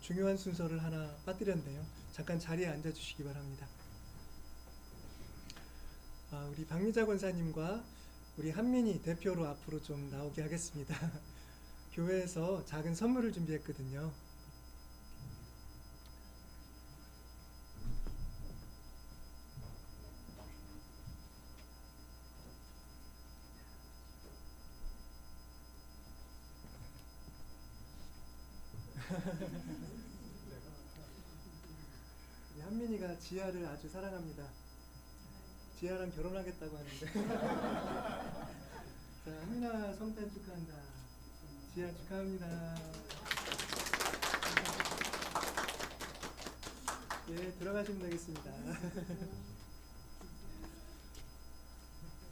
중요한 순서를 하나 빠뜨렸네요. 잠깐 자리에 앉아주시기 바랍니다. 우리 박미자 권사님과 우리 한민희 대표로 앞으로 좀 나오게 하겠습니다. 교회에서 작은 선물을 준비했거든요. 한민이가 지아를 아주 사랑합니다. 지아랑 결혼하겠다고 하는데. 자, 한민아 성탄 축하한다. 지아 축하합니다. 예, 들어가시면 되겠습니다.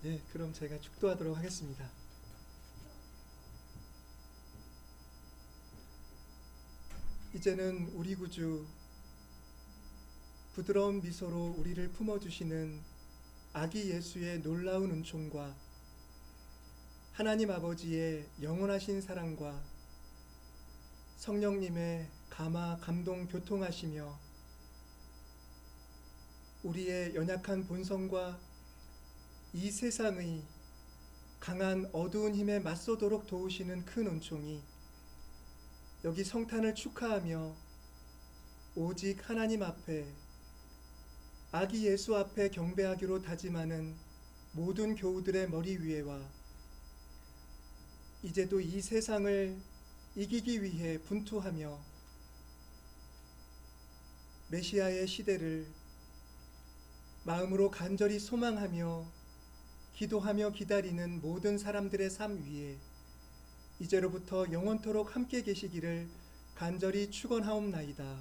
예, 그럼 제가 축도하도록 하겠습니다. 이제는 우리 구주 부드러운 미소로 우리를 품어주시는 아기 예수의 놀라운 은총과 하나님 아버지의 영원하신 사랑과 성령님의 감화 감동 교통하시며 우리의 연약한 본성과 이 세상의 강한 어두운 힘에 맞서도록 도우시는 큰 은총이 여기 성탄을 축하하며 오직 하나님 앞에 아기 예수 앞에 경배하기로 다짐하는 모든 교우들의 머리 위에와 이제도 이 세상을 이기기 위해 분투하며 메시아의 시대를 마음으로 간절히 소망하며 기도하며 기다리는 모든 사람들의 삶 위에 이제로부터 영원토록 함께 계시기를 간절히 축원하옵나이다.